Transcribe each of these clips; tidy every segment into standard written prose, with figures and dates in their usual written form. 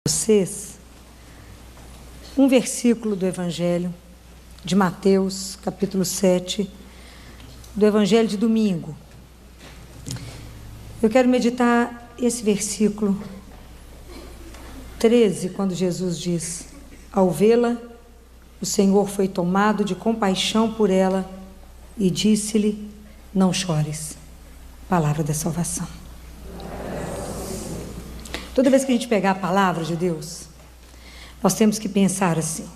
Vocês um versículo do Evangelho de Mateus, capítulo 7, do Evangelho de domingo. Eu quero meditar esse versículo 13, quando Jesus diz: ao vê-la, o Senhor foi tomado de compaixão por ela e disse-lhe: não chores. Palavra da salvação. Toda vez que a gente pegar a palavra de Deus, nós temos que pensar assim: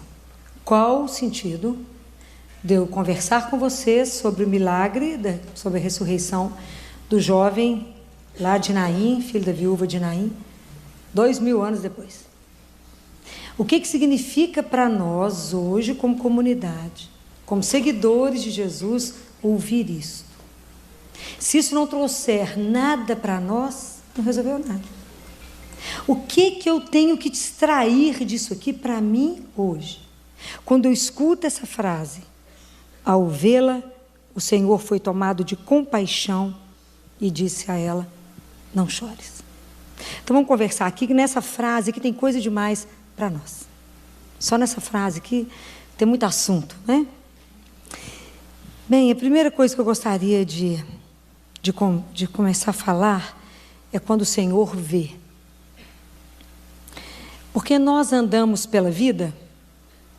qual o sentido de eu conversar com vocês sobre o milagre, sobre a ressurreição do jovem lá de Naim, filho da viúva de Naim, 2000 anos depois? O que significa para nós hoje, como comunidade, como seguidores de Jesus, ouvir isso? Se isso não trouxer nada para nós, não resolveu nada. O que eu tenho que extrair disso aqui para mim hoje? Quando eu escuto essa frase: ao vê-la, o Senhor foi tomado de compaixão e disse a ela: não chores. Então vamos conversar aqui, que nessa frase aqui tem coisa demais para nós. Só nessa frase aqui tem muito assunto, né? Bem, a primeira coisa que eu gostaria de começar a falar é quando o Senhor vê. Porque nós andamos pela vida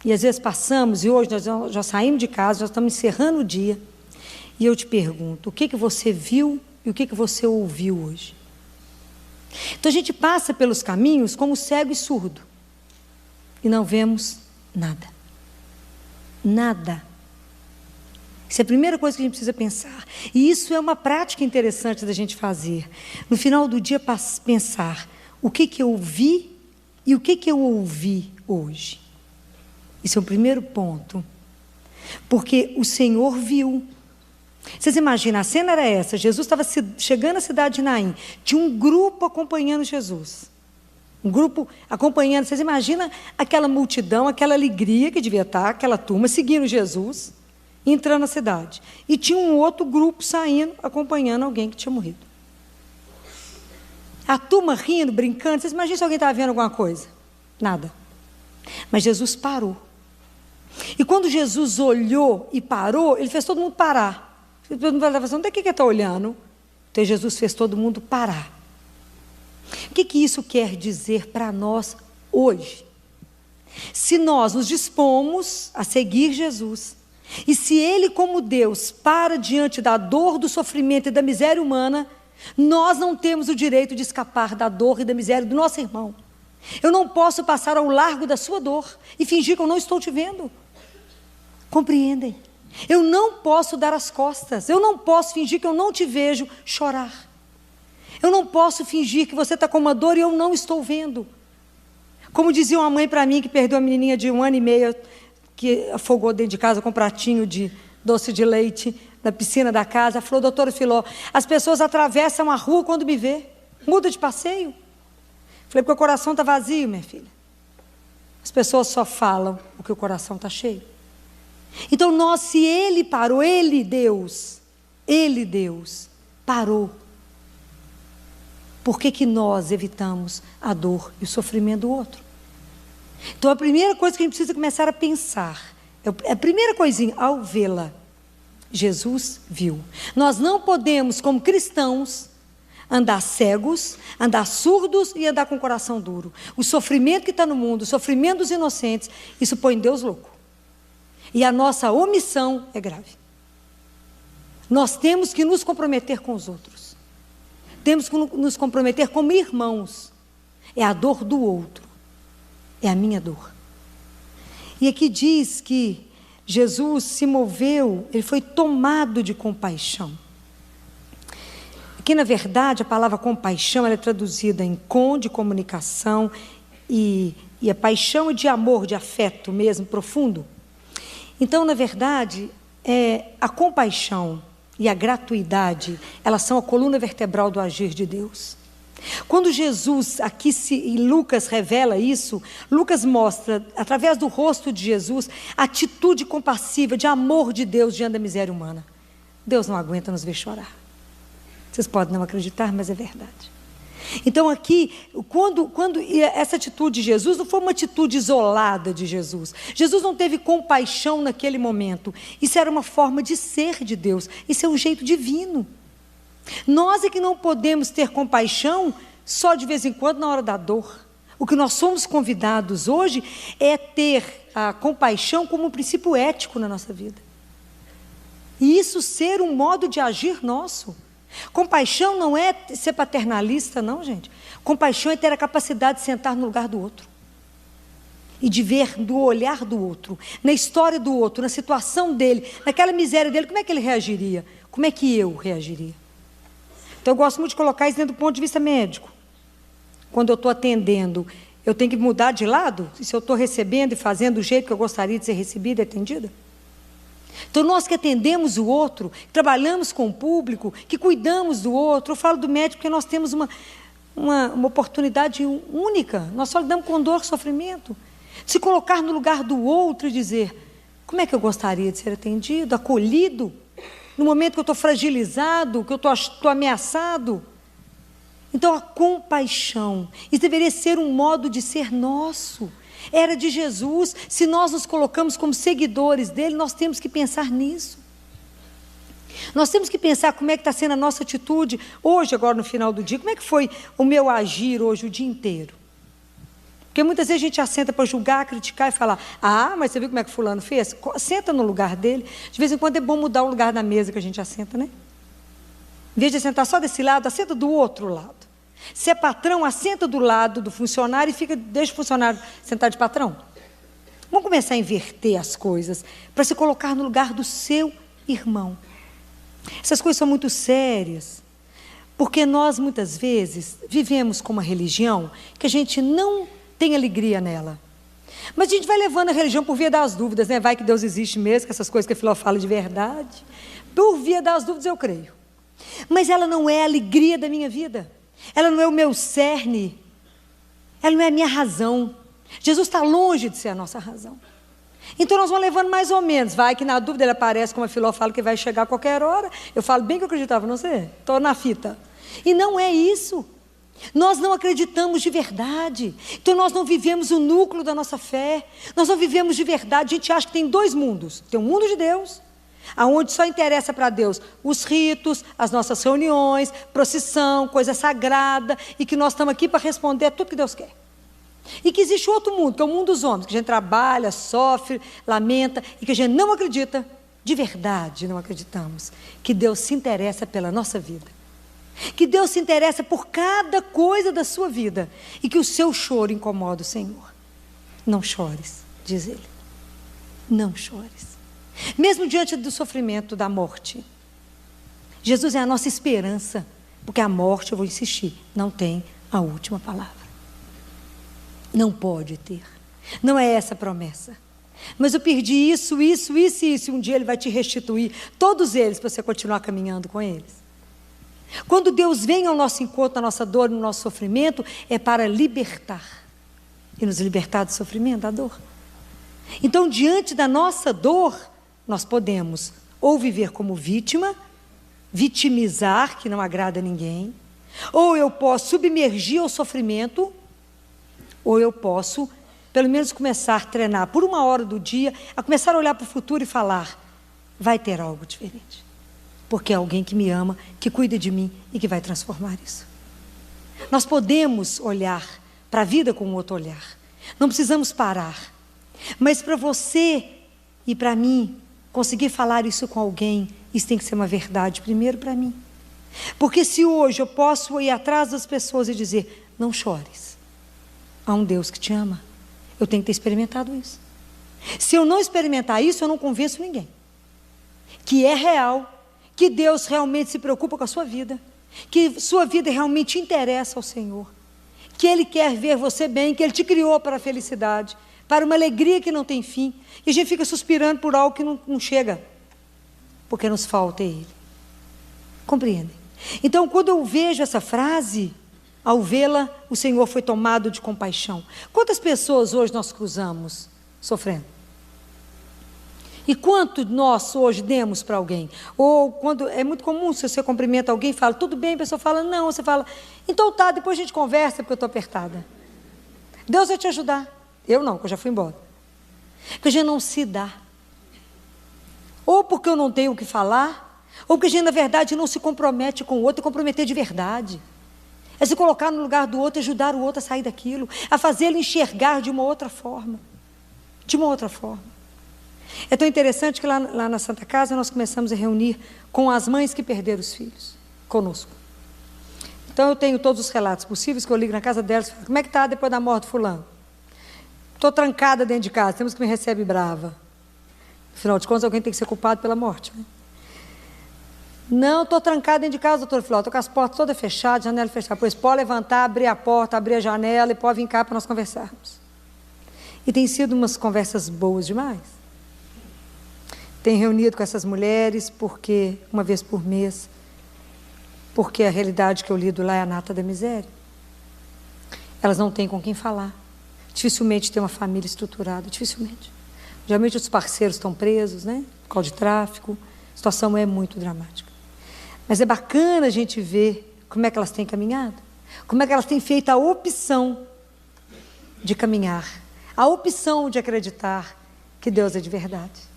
e às vezes passamos, e hoje nós já saímos de casa, já estamos encerrando o dia, e eu te pergunto: o que você viu e o que você ouviu hoje? Então a gente passa pelos caminhos como cego e surdo e não vemos nada. Nada. Isso é a primeira coisa que a gente precisa pensar. E isso é uma prática interessante da gente fazer. No final do dia, pensar: o que eu vi e o que eu ouvi hoje? Isso é o primeiro ponto. Porque o Senhor viu. Vocês imaginam, a cena era essa: Jesus estava chegando à cidade de Naim, tinha um grupo acompanhando Jesus. Um grupo acompanhando. Vocês imaginam aquela multidão, aquela alegria que devia estar, aquela turma seguindo Jesus, entrando na cidade. E tinha um outro grupo saindo, acompanhando alguém que tinha morrido. A turma rindo, brincando. Vocês imaginam se alguém estava vendo alguma coisa? Nada. Mas Jesus parou. E quando Jesus olhou e parou, ele fez todo mundo parar. Todo mundo estava falando: onde é que ele está olhando? Então Jesus fez todo mundo parar. O que isso quer dizer para nós hoje? Se nós nos dispomos a seguir Jesus, e se Ele, como Deus, para diante da dor, do sofrimento e da miséria humana, nós não temos o direito de escapar da dor e da miséria do nosso irmão. Eu não posso passar ao largo da sua dor e fingir que eu não estou te vendo. Compreendem? Eu não posso dar as costas. Eu não posso fingir que eu não te vejo chorar. Eu não posso fingir que você está com uma dor e eu não estou vendo. Como dizia uma mãe para mim que perdeu a menininha de 1 ano e meio, que afogou dentro de casa com um pratinho de doce de leite na piscina da casa. Ela falou: doutora Filó, as pessoas atravessam a rua quando me vê, muda de passeio. Falei: porque o coração está vazio, minha filha. As pessoas só falam porque o coração está cheio. Então se Ele parou, Ele Deus, parou. Por que nós evitamos a dor e o sofrimento do outro? Então a primeira coisa que a gente precisa começar a pensar, a primeira coisinha: ao vê-la, Jesus viu. Nós não podemos, como cristãos, andar cegos, andar surdos e andar com o coração duro. O sofrimento que está no mundo, o sofrimento dos inocentes, isso põe Deus louco. E a nossa omissão é grave. Nós temos que nos comprometer com os outros. Temos que nos comprometer como irmãos. É a dor do outro. É a minha dor. E aqui diz que Jesus se moveu, Ele foi tomado de compaixão. Aqui, na verdade, a palavra compaixão ela é traduzida em de comunicação, e a paixão é de amor, de afeto mesmo, profundo. Então, na verdade, a compaixão e a gratuidade, elas são a coluna vertebral do agir de Deus. Quando Jesus, e Lucas revela isso, Lucas mostra, através do rosto de Jesus, a atitude compassiva, de amor de Deus diante da miséria humana. Deus não aguenta nos ver chorar. Vocês podem não acreditar, mas é verdade. Então aqui, quando essa atitude de Jesus não foi uma atitude isolada de Jesus. Jesus não teve compaixão naquele momento. Isso era uma forma de ser de Deus. Isso é um jeito divino. Nós é que não podemos ter compaixão só de vez em quando na hora da dor. O que nós somos convidados hoje é ter a compaixão como um princípio ético na nossa vida. E isso ser um modo de agir nosso. Compaixão não é ser paternalista, não, gente. Compaixão é ter a capacidade de sentar no lugar do outro. E de ver do olhar do outro, na história do outro, na situação dele, naquela miséria dele, como é que ele reagiria? Como é que eu reagiria? Então eu gosto muito de colocar isso dentro do ponto de vista médico. Quando eu estou atendendo, eu tenho que mudar de lado? Se eu estou recebendo e fazendo do jeito que eu gostaria de ser recebida e atendida? Então nós que atendemos o outro, trabalhamos com o público, que cuidamos do outro, eu falo do médico porque nós temos uma oportunidade única, nós só lidamos com dor, sofrimento, se colocar no lugar do outro e dizer, como é que eu gostaria de ser atendido, acolhido, no momento que eu estou fragilizado, que eu estou ameaçado. Então a compaixão, isso deveria ser um modo de ser nosso. Era de Jesus. Se nós nos colocamos como seguidores dele, nós temos que pensar nisso. Nós temos que pensar como é que está sendo a nossa atitude hoje, agora no final do dia. Como é que foi o meu agir hoje o dia inteiro? Porque muitas vezes a gente assenta para julgar, criticar e falar, mas você viu como é que fulano fez? Senta no lugar dele. De vez em quando é bom mudar o lugar da mesa que a gente assenta, né? Em vez de sentar só desse lado, assenta do outro lado. Se é patrão, assenta do lado do funcionário e deixa o funcionário sentar de patrão. Vamos começar a inverter as coisas para se colocar no lugar do seu irmão. Essas coisas são muito sérias, porque nós muitas vezes vivemos com uma religião que a gente não tem alegria nela. Mas a gente vai levando a religião por via das dúvidas, né? Vai que Deus existe mesmo, que essas coisas que a Filó fala de verdade. Por via das dúvidas eu creio. Mas ela não é a alegria da minha vida. Ela não é o meu cerne, ela não é a minha razão. Jesus está longe de ser a nossa razão. Então nós vamos levando mais ou menos. Vai que na dúvida ele aparece, como a Filó fala, que vai chegar a qualquer hora. Eu falo bem que eu acreditava, não sei, estou na fita. E não é isso. Nós não acreditamos de verdade. Então nós não vivemos o núcleo da nossa fé. Nós não vivemos de verdade. A gente acha que tem dois mundos. Tem o mundo de Deus, aonde só interessa para Deus os ritos, as nossas reuniões, procissão, coisa sagrada, e que nós estamos aqui para responder a tudo que Deus quer. E que existe outro mundo, que é o mundo dos homens, que a gente trabalha, sofre, lamenta, e que a gente não acredita, de verdade não acreditamos, que Deus se interessa pela nossa vida, que Deus se interessa por cada coisa da sua vida, e que o seu choro incomoda o Senhor. Não chores, diz ele, não chores. Mesmo diante do sofrimento da morte, Jesus é a nossa esperança, porque a morte, eu vou insistir, não tem a última palavra. Não pode ter. Não é essa a promessa. Mas eu perdi isso, e um dia Ele vai te restituir, todos eles, para você continuar caminhando com eles. Quando Deus vem ao nosso encontro, na nossa dor, no nosso sofrimento, é para libertar. E nos libertar do sofrimento, da dor. Então, diante da nossa dor, nós podemos ou viver como vítima, vitimizar, que não agrada a ninguém, ou eu posso submergir ao sofrimento, ou eu posso, pelo menos começar a treinar por 1 hora do dia, a começar a olhar para o futuro e falar, vai ter algo diferente, porque é alguém que me ama, que cuida de mim e que vai transformar isso. Nós podemos olhar para a vida com outro olhar, não precisamos parar, mas para você e para mim, conseguir falar isso com alguém, isso tem que ser uma verdade primeiro para mim. Porque se hoje eu posso ir atrás das pessoas e dizer, não chores, há um Deus que te ama, eu tenho que ter experimentado isso. Se eu não experimentar isso, eu não convenço ninguém. Que é real, que Deus realmente se preocupa com a sua vida, que sua vida realmente interessa ao Senhor, que Ele quer ver você bem, que Ele te criou para a felicidade, para uma alegria que não tem fim, e a gente fica suspirando por algo que não chega, porque nos falta Ele. Compreendem? Então, quando eu vejo essa frase, ao vê-la, o Senhor foi tomado de compaixão. Quantas pessoas hoje nós cruzamos sofrendo? E quanto nós hoje demos para alguém? Ou quando é muito comum, se você cumprimenta alguém e fala, tudo bem, a pessoa fala, não, você fala, então tá, depois a gente conversa porque eu estou apertada. Deus vai te ajudar. Eu não, porque eu já fui embora. Porque a gente não se dá. Ou porque eu não tenho o que falar, ou porque a gente, na verdade, não se compromete com o outro, e comprometer de verdade. É se colocar no lugar do outro, ajudar o outro a sair daquilo, a fazer ele enxergar de uma outra forma. De uma outra forma. É tão interessante que lá na Santa Casa nós começamos a reunir com as mães que perderam os filhos, conosco. Então eu tenho todos os relatos possíveis que eu ligo na casa delas e falo, como é que está depois da morte do fulano? Estou trancada dentro de casa, temos que me recebe brava. Afinal de contas, alguém tem que ser culpado pela morte, né? Não, estou trancada dentro de casa, doutor Filó, estou com as portas todas fechadas, janela fechada. Pois pode levantar, abrir a porta, abrir a janela e pode vir cá para nós conversarmos. E tem sido umas conversas boas demais. Tenho reunido com essas mulheres, porque uma vez por mês, porque a realidade que eu lido lá é a nata da miséria. Elas não têm com quem falar. Dificilmente tem uma família estruturada, dificilmente. Geralmente os parceiros estão presos, né? Por causa de tráfico. A situação é muito dramática. Mas é bacana a gente ver como é que elas têm caminhado. Como é que elas têm feito a opção de caminhar. A opção de acreditar que Deus é de verdade.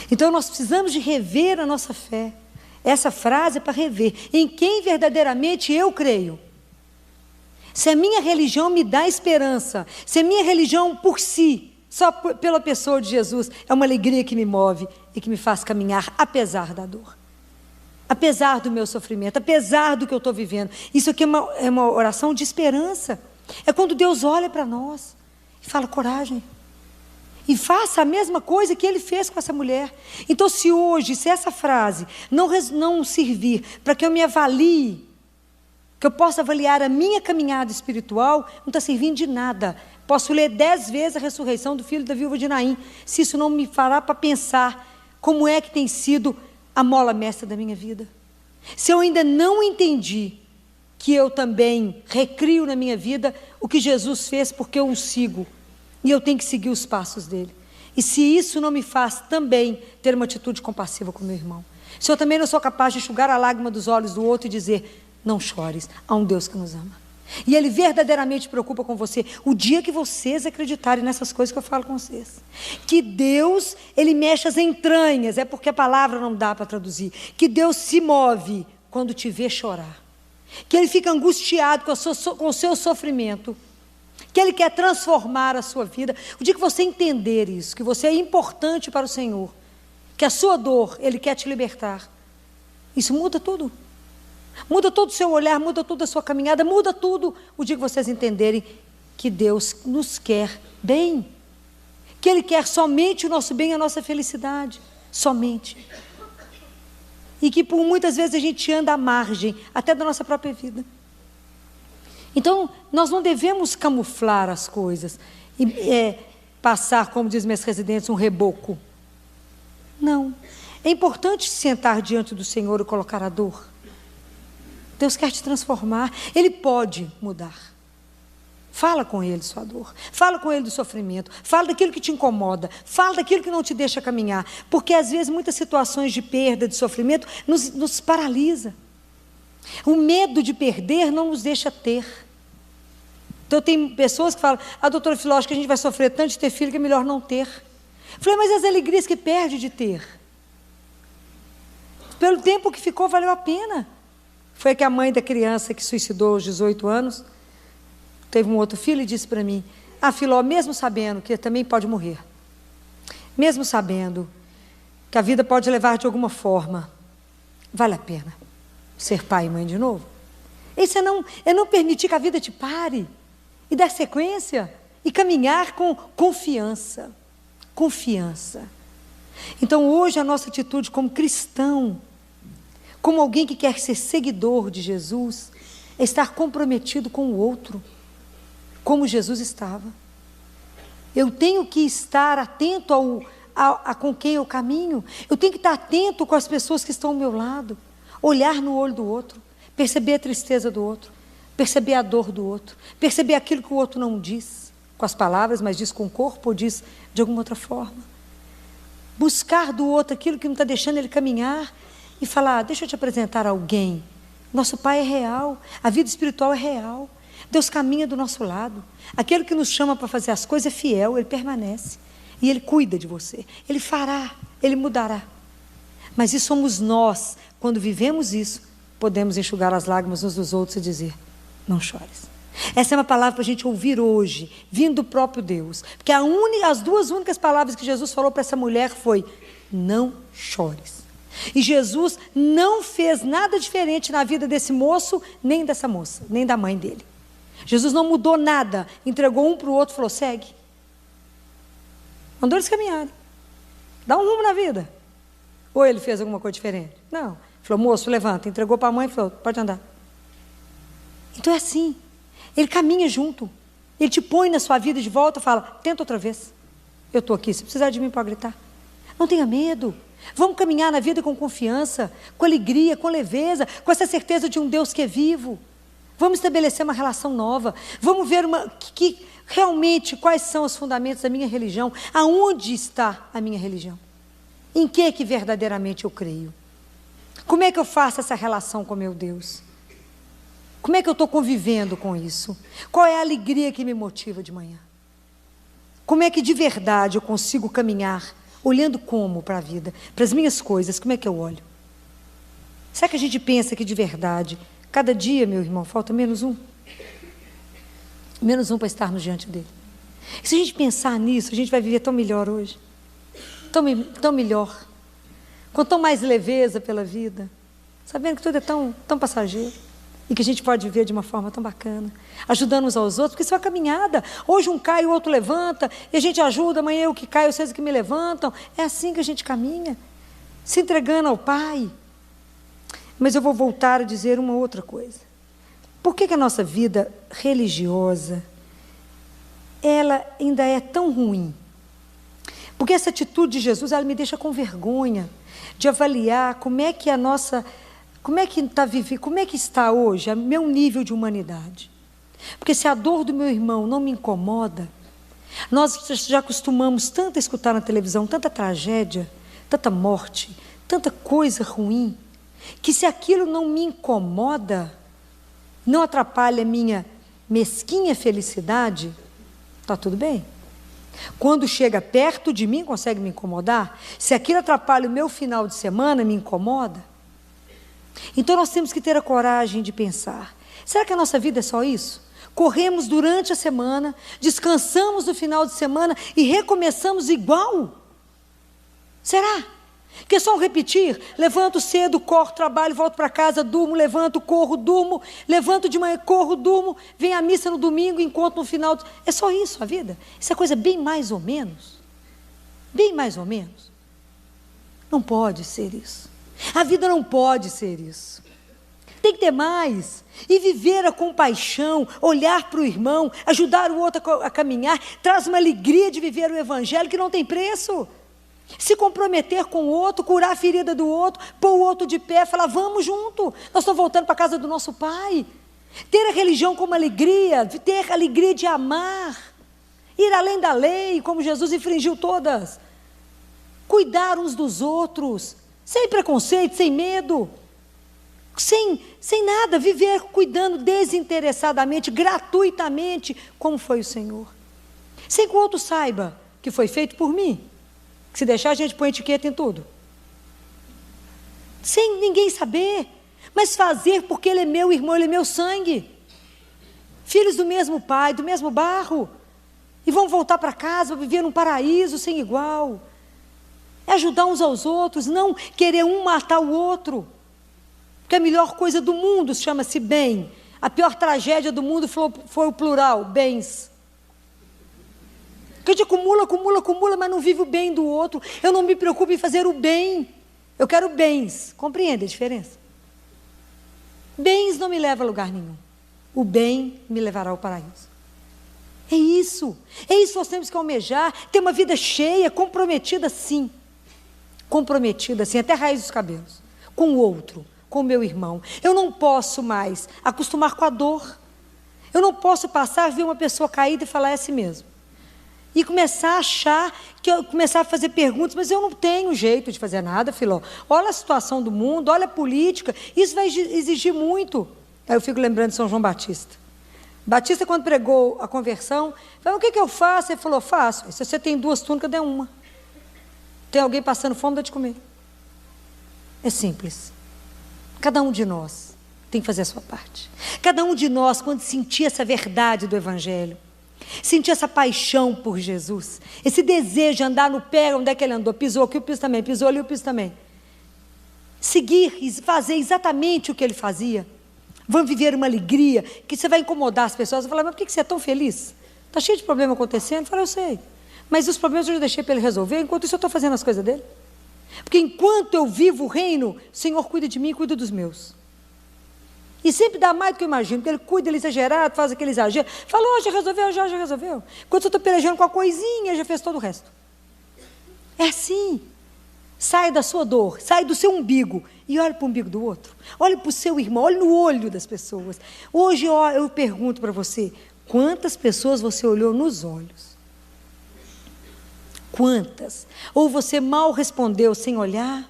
Então nós precisamos de rever a nossa fé. Essa frase é para rever. Em quem verdadeiramente eu creio. Se a minha religião me dá esperança, se a minha religião por si, só pela pessoa de Jesus, é uma alegria que me move e que me faz caminhar apesar da dor. Apesar do meu sofrimento, apesar do que eu estou vivendo. Isso aqui é uma oração de esperança. É quando Deus olha para nós e fala, coragem. E faça a mesma coisa que ele fez com essa mulher. Então, se essa frase não servir para que eu me avalie, que eu possa avaliar a minha caminhada espiritual, não está servindo de nada. Posso ler 10 vezes a ressurreição do filho da viúva de Naim, se isso não me fará para pensar como é que tem sido a mola mestra da minha vida. Se eu ainda não entendi que eu também recrio na minha vida o que Jesus fez porque eu o sigo, e eu tenho que seguir os passos dele. E se isso não me faz também ter uma atitude compassiva com meu irmão, se eu também não sou capaz de enxugar a lágrima dos olhos do outro e dizer, não chores, há um Deus que nos ama. E ele verdadeiramente preocupa com você. O dia que vocês acreditarem nessas coisas que eu falo com vocês, que Deus, ele mexe as entranhas, é porque a palavra não dá para traduzir, que Deus se move quando te vê chorar, que ele fica angustiado com o seu sofrimento, que ele quer transformar a sua vida. O dia que você entender isso, que você é importante para o Senhor, que a sua dor, ele quer te libertar, isso muda tudo. Muda todo o seu olhar, muda toda a sua caminhada, muda tudo o dia que vocês entenderem que Deus nos quer bem, que ele quer somente o nosso bem e a nossa felicidade, somente. E que por muitas vezes a gente anda à margem, até da nossa própria vida. Então, nós não devemos camuflar as coisas e passar, como dizem meus residentes, um reboco. Não. É importante sentar diante do Senhor e colocar a dor. Deus quer te transformar. Ele pode mudar. Fala com Ele sua dor. Fala com Ele do sofrimento. Fala daquilo que te incomoda. Fala daquilo que não te deixa caminhar. Porque, às vezes, muitas situações de perda, de sofrimento, nos paralisa. O medo de perder não nos deixa ter. Então tem pessoas que falam, doutora Filó, acho que a gente vai sofrer tanto de ter filho que é melhor não ter. Eu falei, mas as alegrias que perde de ter? Pelo tempo que ficou, valeu a pena. Foi que a mãe da criança que suicidou aos 18 anos, teve um outro filho e disse para mim, Filó, mesmo sabendo que também pode morrer, mesmo sabendo que a vida pode levar de alguma forma, vale a pena ser pai e mãe de novo? Isso é não permitir que a vida te pare, e dar sequência, e caminhar com confiança. Confiança. Então hoje a nossa atitude como cristão, como alguém que quer ser seguidor de Jesus, é estar comprometido com o outro, como Jesus estava. Eu tenho que estar atento a com quem eu caminho, eu tenho que estar atento com as pessoas que estão ao meu lado, olhar no olho do outro, perceber a tristeza do outro, perceber a dor do outro, perceber aquilo que o outro não diz com as palavras, mas diz com o corpo ou diz de alguma outra forma. buscar do outro aquilo que não está deixando ele caminhar e falar, deixa eu te apresentar alguém. Nosso Pai é real, a vida espiritual é real. Deus caminha do nosso lado. Aquele que nos chama para fazer as coisas é fiel, Ele permanece. E Ele cuida de você. Ele fará, Ele mudará. Mas isso somos nós, quando vivemos isso, podemos enxugar as lágrimas uns dos outros e dizer, não chores. Essa é uma palavra para a gente ouvir hoje, vindo do próprio Deus. Porque as duas únicas palavras que Jesus falou para essa mulher foi, não chores. E Jesus não fez nada diferente na vida desse moço, nem dessa moça, nem da mãe dele. Jesus não mudou nada, entregou um para o outro e falou, segue. Mandou eles caminharem. Dá um rumo na vida. Ou ele fez alguma coisa diferente? Não. Falou, moço, levanta. Entregou para a mãe e falou, pode andar. Então é assim. Ele caminha junto. Ele te põe na sua vida de volta e fala, tenta outra vez. Eu estou aqui, se precisar de mim pode gritar. Não tenha medo. Vamos caminhar na vida com confiança, com alegria, com leveza, com essa certeza de um Deus que é vivo. Vamos estabelecer uma relação nova. Vamos ver realmente quais são os fundamentos da minha religião. Aonde está a minha religião? Em que verdadeiramente eu creio? Como é que eu faço essa relação com meu Deus? Como é que eu estou convivendo com isso? Qual é a alegria que me motiva de manhã? Como é que de verdade eu consigo caminhar, olhando como para a vida? Para as minhas coisas, como é que eu olho? Será que a gente pensa que de verdade, cada dia, meu irmão, falta menos um? Menos um para estarmos diante dele. E se a gente pensar nisso, a gente vai viver tão melhor hoje. Tão melhor. Com tão mais leveza pela vida. Sabendo que tudo é tão passageiro. E que a gente pode viver de uma forma tão bacana, ajudando uns aos outros, porque isso é uma caminhada. Hoje um cai, o outro levanta, e a gente ajuda, amanhã eu que caio, vocês que me levantam. É assim que a gente caminha, se entregando ao Pai. Mas eu vou voltar a dizer uma outra coisa. Por que a nossa vida religiosa, ela ainda é tão ruim? Porque essa atitude de Jesus, ela me deixa com vergonha de avaliar como é que como é que está hoje o meu nível de humanidade? Porque se a dor do meu irmão não me incomoda, nós já acostumamos tanto a escutar na televisão, tanta tragédia, tanta morte, tanta coisa ruim, que se aquilo não me incomoda, não atrapalha a minha mesquinha felicidade, está tudo bem. Quando chega perto de mim, consegue me incomodar? Se aquilo atrapalha o meu final de semana, me incomoda? Então nós temos que ter a coragem de pensar, será que a nossa vida é só isso? Corremos durante a semana, descansamos no final de semana e recomeçamos igual? Será? Que é só um repetir, levanto cedo, corro, trabalho, volto para casa, durmo, levanto, corro, durmo, levanto de manhã, corro, durmo, venho à missa no domingo, encontro no final, é só isso a vida? Isso é coisa bem mais ou menos? Bem mais ou menos? Não pode ser isso. A vida não pode ser isso. Tem que ter mais. E viver a compaixão, olhar para o irmão, ajudar o outro a caminhar, traz uma alegria de viver o evangelho que não tem preço. Se comprometer com o outro, curar a ferida do outro, pôr o outro de pé, falar, vamos junto, nós estamos voltando para a casa do nosso Pai. Ter a religião como alegria, ter a alegria de amar, ir além da lei, como Jesus infringiu todas. Cuidar uns dos outros, sem preconceito, sem medo, sem nada, viver cuidando desinteressadamente, gratuitamente, como foi o Senhor. Sem que o outro saiba que foi feito por mim. Que se deixar a gente põe etiqueta em tudo. Sem ninguém saber, mas fazer porque ele é meu irmão, ele é meu sangue. Filhos do mesmo pai, do mesmo barro. E vão voltar para casa, viver num paraíso sem igual. É ajudar uns aos outros, não querer um matar o outro. Porque a melhor coisa do mundo chama-se bem. A pior tragédia do mundo foi o plural, bens. Porque a gente acumula, mas não vive o bem do outro. Eu não me preocupo em fazer o bem. Eu quero bens. Compreende a diferença? Bens não me levam a lugar nenhum. O bem me levará ao paraíso. É isso que nós temos que almejar. Ter uma vida cheia, comprometida sim. Comprometida assim, até a raiz dos cabelos. Com o outro, com o meu irmão. Eu não posso mais acostumar com a dor. Eu não posso passar, ver uma pessoa caída e falar, é assim mesmo. E começar a achar, começar a fazer perguntas, mas eu não tenho jeito de fazer nada, Filó. Olha a situação do mundo, olha a política, isso vai exigir muito. Aí eu fico lembrando de São João Batista. Batista, quando pregou a conversão, falou: o que eu faço? Ele falou: faço. Se você tem 2 túnicas, dê uma. Tem alguém passando fome, dá de comer. É simples. Cada um de nós tem que fazer a sua parte. Cada um de nós, quando sentir essa verdade do Evangelho, sentir essa paixão por Jesus, esse desejo de andar no pé onde é que ele andou, pisou aqui, eu piso também, pisou ali, eu piso também. Seguir e fazer exatamente o que ele fazia. Vamos viver uma alegria que você vai incomodar as pessoas. Vai falar: mas por que você é tão feliz? Está cheio de problema acontecendo? Eu falo: eu sei. Mas os problemas eu já deixei para ele resolver, enquanto isso eu estou fazendo as coisas dele. Porque enquanto eu vivo o reino, o Senhor cuida de mim e cuida dos meus. E sempre dá mais do que eu imagino, porque ele cuida, ele é exagerado, faz aquele exagero. Falou: já resolveu, já resolveu. Quando eu estou pelejando com a coisinha, já fez todo o resto. É assim. Sai da sua dor, sai do seu umbigo e olha para o umbigo do outro. Olha para o seu irmão, olha no olho das pessoas. Hoje eu pergunto para você: quantas pessoas você olhou nos olhos? Quantas? Ou você mal respondeu sem olhar?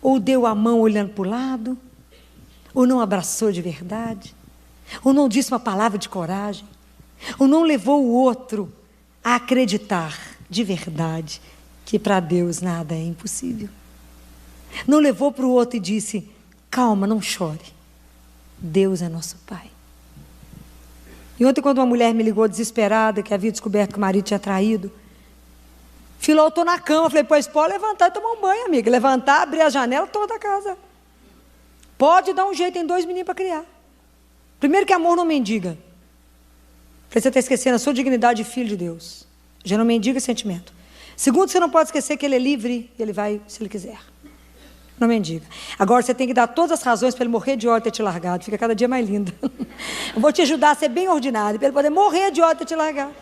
Ou deu a mão olhando para o lado? Ou não abraçou de verdade? Ou não disse uma palavra de coragem? Ou não levou o outro a acreditar de verdade que para Deus nada é impossível? Não levou para o outro e disse: calma, não chore, Deus é nosso Pai. E ontem, quando uma mulher me ligou desesperada, que havia descoberto que o marido tinha traído, Filó, eu estou na cama. Falei: pois pode levantar e tomar um banho, amiga. Levantar, abrir a janela toda a casa. Pode dar um jeito, tem 2 meninos para criar. Primeiro, que amor não mendiga. Você está esquecendo a sua dignidade de filho de Deus. Já não mendiga sentimento. Segundo, você não pode esquecer que ele é livre, ele vai se ele quiser. Não mendiga. Agora você tem que dar todas as razões para ele morrer de ódio ter te largado. Fica cada dia mais lindo. Eu vou te ajudar a ser bem ordinário, para ele poder morrer de ódio ter te largado.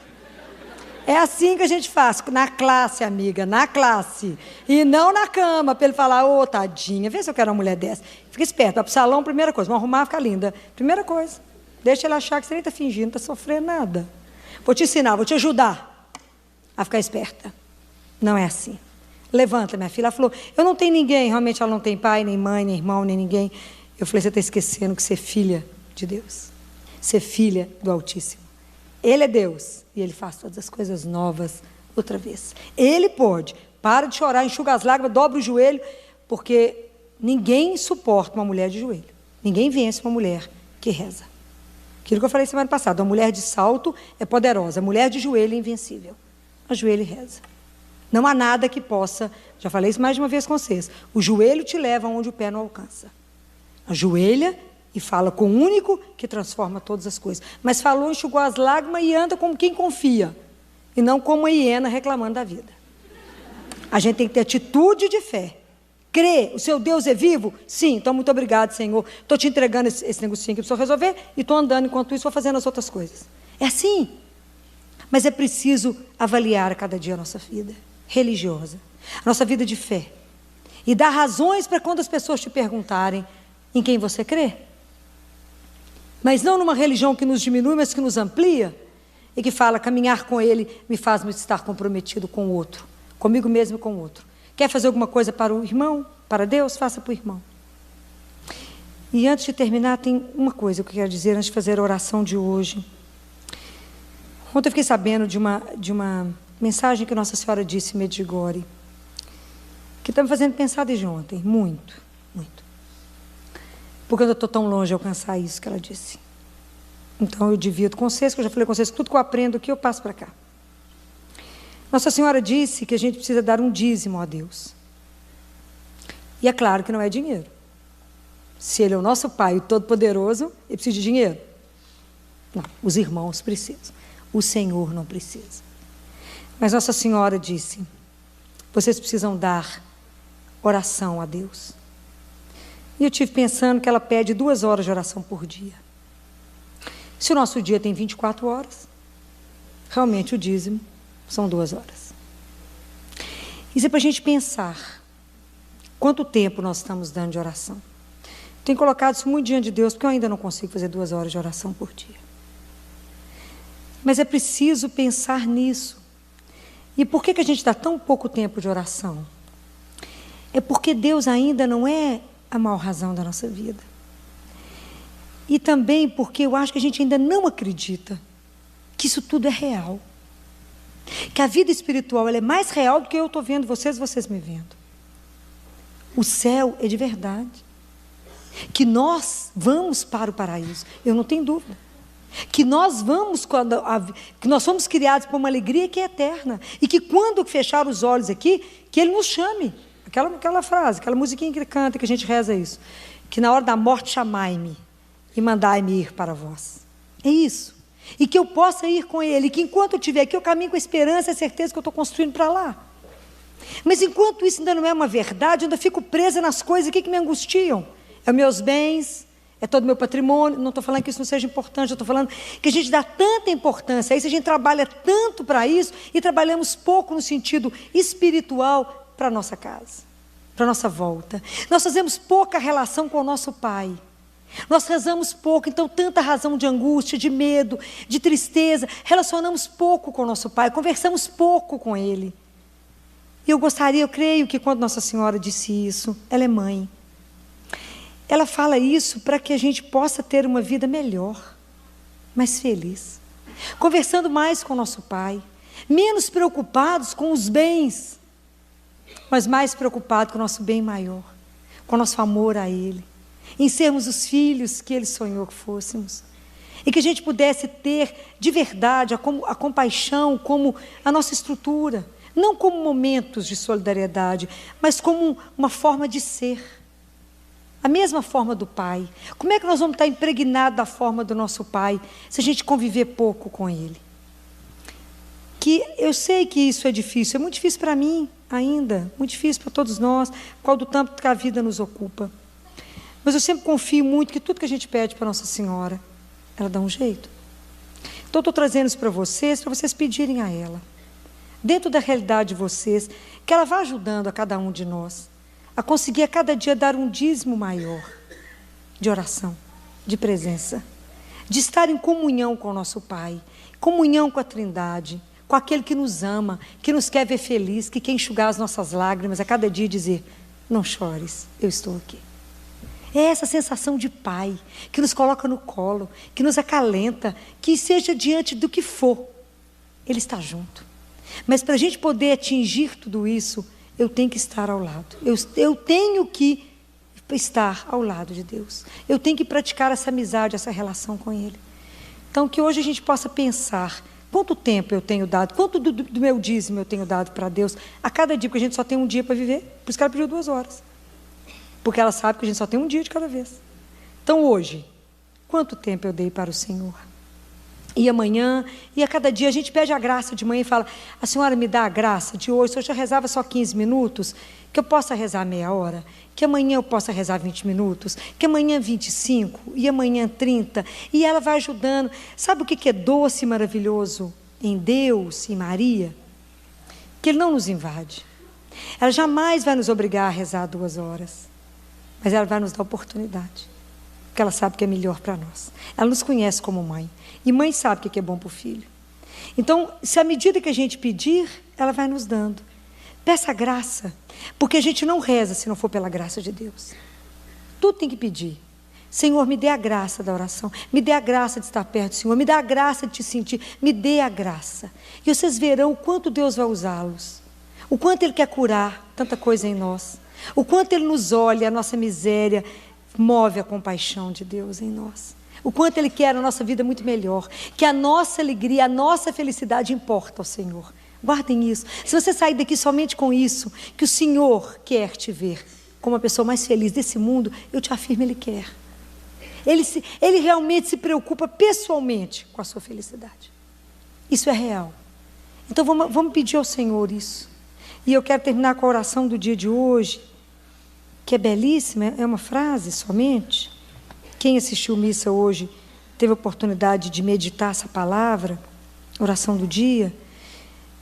É assim que a gente faz, na classe, amiga, na classe. E não na cama, para ele falar: ô, tadinha, vê se eu quero uma mulher dessa. Fica esperto, vai para o salão, primeira coisa, vamos arrumar, ficar linda. Primeira coisa, deixa ele achar que você nem está fingindo, não está sofrendo nada. Vou te ensinar, vou te ajudar a ficar esperta. Não é assim. Levanta, minha filha. Ela falou: eu não tenho ninguém. Realmente ela não tem pai, nem mãe, nem irmão, nem ninguém. Eu falei: você está esquecendo que você é filha de Deus. Você é filha do Altíssimo. Ele é Deus e Ele faz todas as coisas novas outra vez. Ele pode. Para de chorar, enxuga as lágrimas, dobra o joelho, porque ninguém suporta uma mulher de joelho. Ninguém vence uma mulher que reza. Aquilo que eu falei semana passada: uma mulher de salto é poderosa, a mulher de joelho é invencível. Ajoelha e reza. Não há nada que possa, já falei isso mais de uma vez com vocês, o joelho te leva onde o pé não alcança. Ajoelha e fala com o único que transforma todas as coisas. Mas falou, enxugou as lágrimas e anda como quem confia, e não como uma hiena reclamando da vida. A gente tem que ter atitude de fé. Crê, o seu Deus é vivo? Sim, então muito obrigado, Senhor. Estou te entregando esse negocinho que eu preciso resolver e estou andando enquanto isso, vou fazendo as outras coisas. É assim. Mas é preciso avaliar a cada dia a nossa vida religiosa, a nossa vida de fé. E dar razões para quando as pessoas te perguntarem em quem você crê. Mas não numa religião que nos diminui, mas que nos amplia. E que fala: caminhar com Ele me faz estar comprometido com o outro, comigo mesmo e com o outro. Quer fazer alguma coisa para o irmão, para Deus, faça para o irmão. E antes de terminar, tem uma coisa que eu quero dizer, antes de fazer a oração de hoje. Ontem eu fiquei sabendo de uma mensagem que Nossa Senhora disse em Medjugorje, que está me fazendo pensar desde ontem, muito, muito. Porque eu estou tão longe de alcançar isso que ela disse. Então eu divido com vocês, que eu já falei com vocês, tudo que eu aprendo aqui eu passo para cá. Nossa Senhora disse que a gente precisa dar um dízimo a Deus. E é claro que não é dinheiro. Se Ele é o nosso Pai, o Todo-Poderoso, Ele precisa de dinheiro? Não, os irmãos precisam. O Senhor não precisa. Mas Nossa Senhora disse: vocês precisam dar oração a Deus. E eu estive pensando que ela pede 2 horas de oração por dia. Se o nosso dia tem 24 horas, realmente o dízimo são 2 horas. Isso é para a gente pensar quanto tempo nós estamos dando de oração. Tenho colocado isso muito diante de Deus, porque eu ainda não consigo fazer 2 horas de oração por dia. Mas é preciso pensar nisso. E por que a gente dá tão pouco tempo de oração? É porque Deus ainda não é a maior razão da nossa vida. E também porque eu acho que a gente ainda não acredita que isso tudo é real. Que a vida espiritual ela é mais real do que eu estou vendo vocês me vendo. O céu é de verdade. Que nós vamos para o paraíso, eu não tenho dúvida. Que nós vamos, que nós somos criados para uma alegria que é eterna. E que quando fechar os olhos aqui, que Ele nos chame. Aquela frase, aquela musiquinha que Ele canta, que a gente reza isso. Que na hora da morte chamai-me e mandai-me ir para vós. É isso. E que eu possa ir com Ele. E que enquanto eu estiver aqui, eu caminho com a esperança e a certeza que eu estou construindo para lá. Mas enquanto isso ainda não é uma verdade, eu ainda fico presa nas coisas aqui que me angustiam. É os meus bens, é todo o meu patrimônio. Não estou falando que isso não seja importante, eu estou falando que a gente dá tanta importância a isso, a gente trabalha tanto para isso e trabalhamos pouco no sentido espiritual para a nossa casa, para a nossa volta. Nós fazemos pouca relação com o nosso Pai. Nós rezamos pouco, então tanta razão de angústia, de medo, de tristeza. Relacionamos pouco com o nosso Pai, conversamos pouco com Ele. E eu creio que quando Nossa Senhora disse isso, ela é mãe. Ela fala isso para que a gente possa ter uma vida melhor, mais feliz. Conversando mais com o nosso Pai, menos preocupados com os bens, mas mais preocupados com o nosso bem maior, com o nosso amor a Ele, em sermos os filhos que Ele sonhou que fôssemos. E que a gente pudesse ter de verdade a compaixão como a nossa estrutura, não como momentos de solidariedade, mas como uma forma de ser. A mesma forma do Pai. Como é que nós vamos estar impregnados da forma do nosso Pai, se a gente conviver pouco com Ele? Que eu sei que isso é difícil, é muito difícil para mim ainda, muito difícil para todos nós, por causa do tanto que a vida nos ocupa. Mas eu sempre confio muito que tudo que a gente pede para Nossa Senhora, ela dá um jeito. Então, estou trazendo isso para vocês pedirem a ela, dentro da realidade de vocês, que ela vá ajudando a cada um de nós, a conseguir a cada dia dar um dízimo maior de oração, de presença, de estar em comunhão com o nosso Pai, comunhão com a Trindade, com aquele que nos ama, que nos quer ver feliz, que quer enxugar as nossas lágrimas a cada dia e dizer, não chores, eu estou aqui. É essa sensação de Pai, que nos coloca no colo, que nos acalenta, que seja diante do que for, Ele está junto. Mas para a gente poder atingir tudo isso, eu tenho que estar ao lado. Eu tenho que estar ao lado de Deus. Eu tenho que praticar essa amizade, essa relação com Ele. Então, que hoje a gente possa pensar, quanto tempo eu tenho dado, quanto do meu dízimo eu tenho dado para Deus, a cada dia, porque a gente só tem um dia para viver, por isso que ela pediu 2 horas. Porque ela sabe que a gente só tem um dia de cada vez. Então, hoje, quanto tempo eu dei para o Senhor? E amanhã, e a cada dia a gente pede a graça de manhã e fala, a senhora me dá a graça de hoje, se eu já rezava só 15 minutos, que eu possa rezar meia hora, que amanhã eu possa rezar 20 minutos, que amanhã 25, e amanhã 30, e ela vai ajudando. Sabe o que é doce e maravilhoso em Deus e Maria? Que Ele não nos invade. Ela jamais vai nos obrigar a rezar 2 horas, mas ela vai nos dar oportunidade, porque ela sabe que é melhor para nós. Ela nos conhece como mãe. E mãe sabe o que é bom para o filho. Então, se à medida que a gente pedir, ela vai nos dando. Peça graça, porque a gente não reza se não for pela graça de Deus. Tudo tem que pedir. Senhor, me dê a graça da oração, me dê a graça de estar perto do Senhor, me dê a graça de te sentir, me dê a graça. E vocês verão o quanto Deus vai usá-los, o quanto Ele quer curar tanta coisa em nós, o quanto Ele nos olha, a nossa miséria move a compaixão de Deus em nós. O quanto Ele quer a nossa vida muito melhor, que a nossa alegria, a nossa felicidade importa ao Senhor. Guardem isso. Se você sair daqui somente com isso, que o Senhor quer te ver como a pessoa mais feliz desse mundo, eu te afirmo, Ele quer. Ele realmente se preocupa pessoalmente com a sua felicidade. Isso é real. Então vamos pedir ao Senhor isso. E eu quero terminar com a oração do dia de hoje, que é belíssima, é uma frase somente. Quem assistiu missa hoje teve a oportunidade de meditar essa palavra, oração do dia,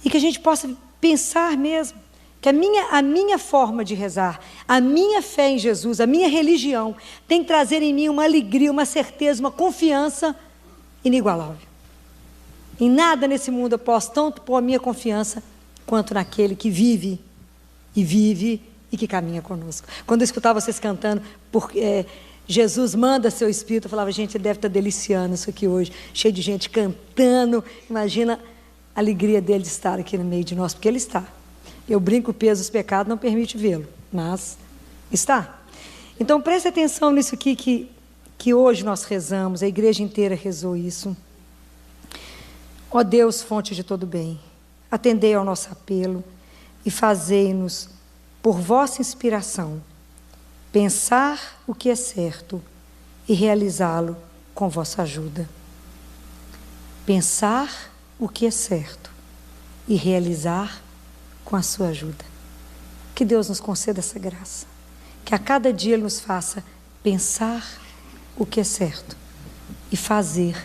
e que a gente possa pensar mesmo, que a minha forma de rezar, a minha fé em Jesus, a minha religião, tem que trazer em mim uma alegria, uma certeza, uma confiança inigualável. Em nada nesse mundo eu posso tanto pôr a minha confiança quanto naquele que vive e que caminha conosco. Quando eu escutava vocês cantando, Jesus manda seu Espírito, eu falava, gente, ele deve estar deliciando isso aqui hoje, cheio de gente cantando. Imagina a alegria dele de estar aqui no meio de nós, porque ele está. Eu brinco, o peso dos pecados não permite vê-lo, mas está. Então preste atenção nisso aqui que hoje nós rezamos, a igreja inteira rezou isso. Ó Deus, fonte de todo bem, atendei ao nosso apelo e fazei-nos, por vossa inspiração, pensar o que é certo e realizá-lo com vossa ajuda. Pensar o que é certo e realizar com a sua ajuda. Que Deus nos conceda essa graça. Que a cada dia Ele nos faça pensar o que é certo e fazer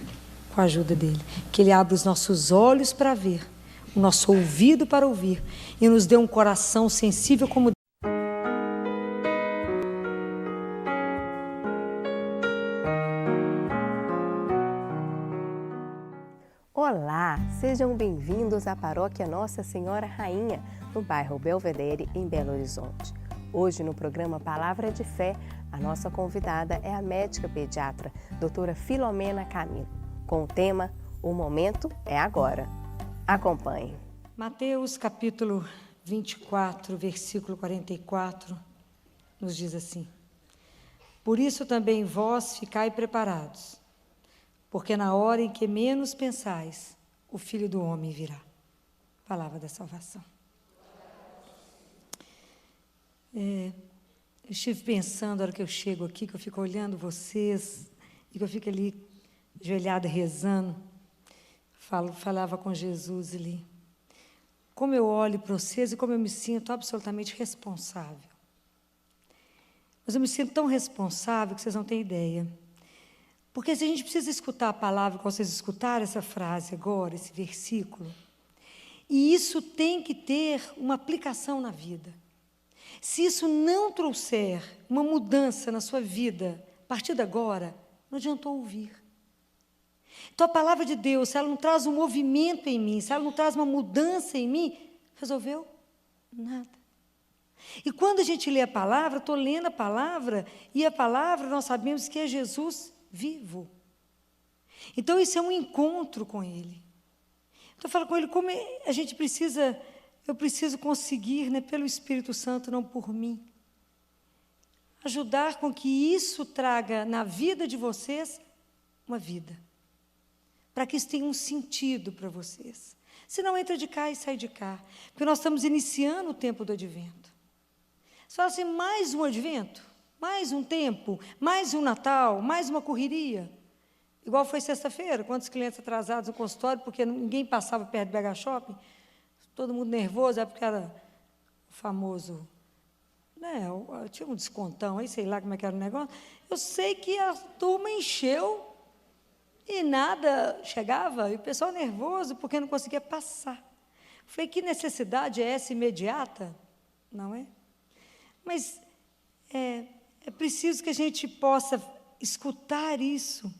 com a ajuda dEle. Que Ele abra os nossos olhos para ver, o nosso ouvido para ouvir e nos dê um coração sensível como Olá, sejam bem-vindos à Paróquia Nossa Senhora Rainha, no bairro Belvedere, em Belo Horizonte. Hoje, no programa Palavra de Fé, a nossa convidada é a médica pediatra, doutora Filomena Camilo, com o tema O Momento é Agora. Acompanhe. Mateus capítulo 24, versículo 44, nos diz assim: Por isso também vós ficai preparados, porque na hora em que menos pensais, o Filho do Homem virá. Palavra da salvação. Eu estive pensando, na hora que eu chego aqui, que eu fico olhando vocês, e que eu fico ali, ajoelhada, rezando, falava com Jesus ali. Como eu olho para vocês e como eu me sinto absolutamente responsável. Mas eu me sinto tão responsável que vocês não têm ideia. Porque se a gente precisa escutar a palavra, quando vocês escutaram essa frase agora, esse versículo, e isso tem que ter uma aplicação na vida. Se isso não trouxer uma mudança na sua vida, a partir de agora, não adiantou ouvir. Então a palavra de Deus, se ela não traz um movimento em mim, se ela não traz uma mudança em mim, resolveu? Nada. E quando a gente lê a palavra, estou lendo a palavra, e a palavra nós sabemos que é Jesus vivo. Então isso é um encontro com Ele. Então eu falo com Ele, como a gente precisa, eu preciso conseguir, né, pelo Espírito Santo, não por mim, ajudar com que isso traga na vida de vocês uma vida. Para que isso tenha um sentido para vocês. Senão entra de cá e sai de cá. Porque nós estamos iniciando o tempo do advento. Você fala assim, mais um advento? Mais um tempo? Mais um Natal? Mais uma correria? Igual foi sexta-feira, quantos clientes atrasados no consultório, porque ninguém passava perto do BH Shopping, todo mundo nervoso, é porque era o famoso, né, tinha um descontão aí, sei lá como é que era o negócio. Eu sei que a turma encheu e nada chegava, e o pessoal nervoso porque não conseguia passar. Falei, que necessidade é essa imediata? Não é? Mas é preciso que a gente possa escutar isso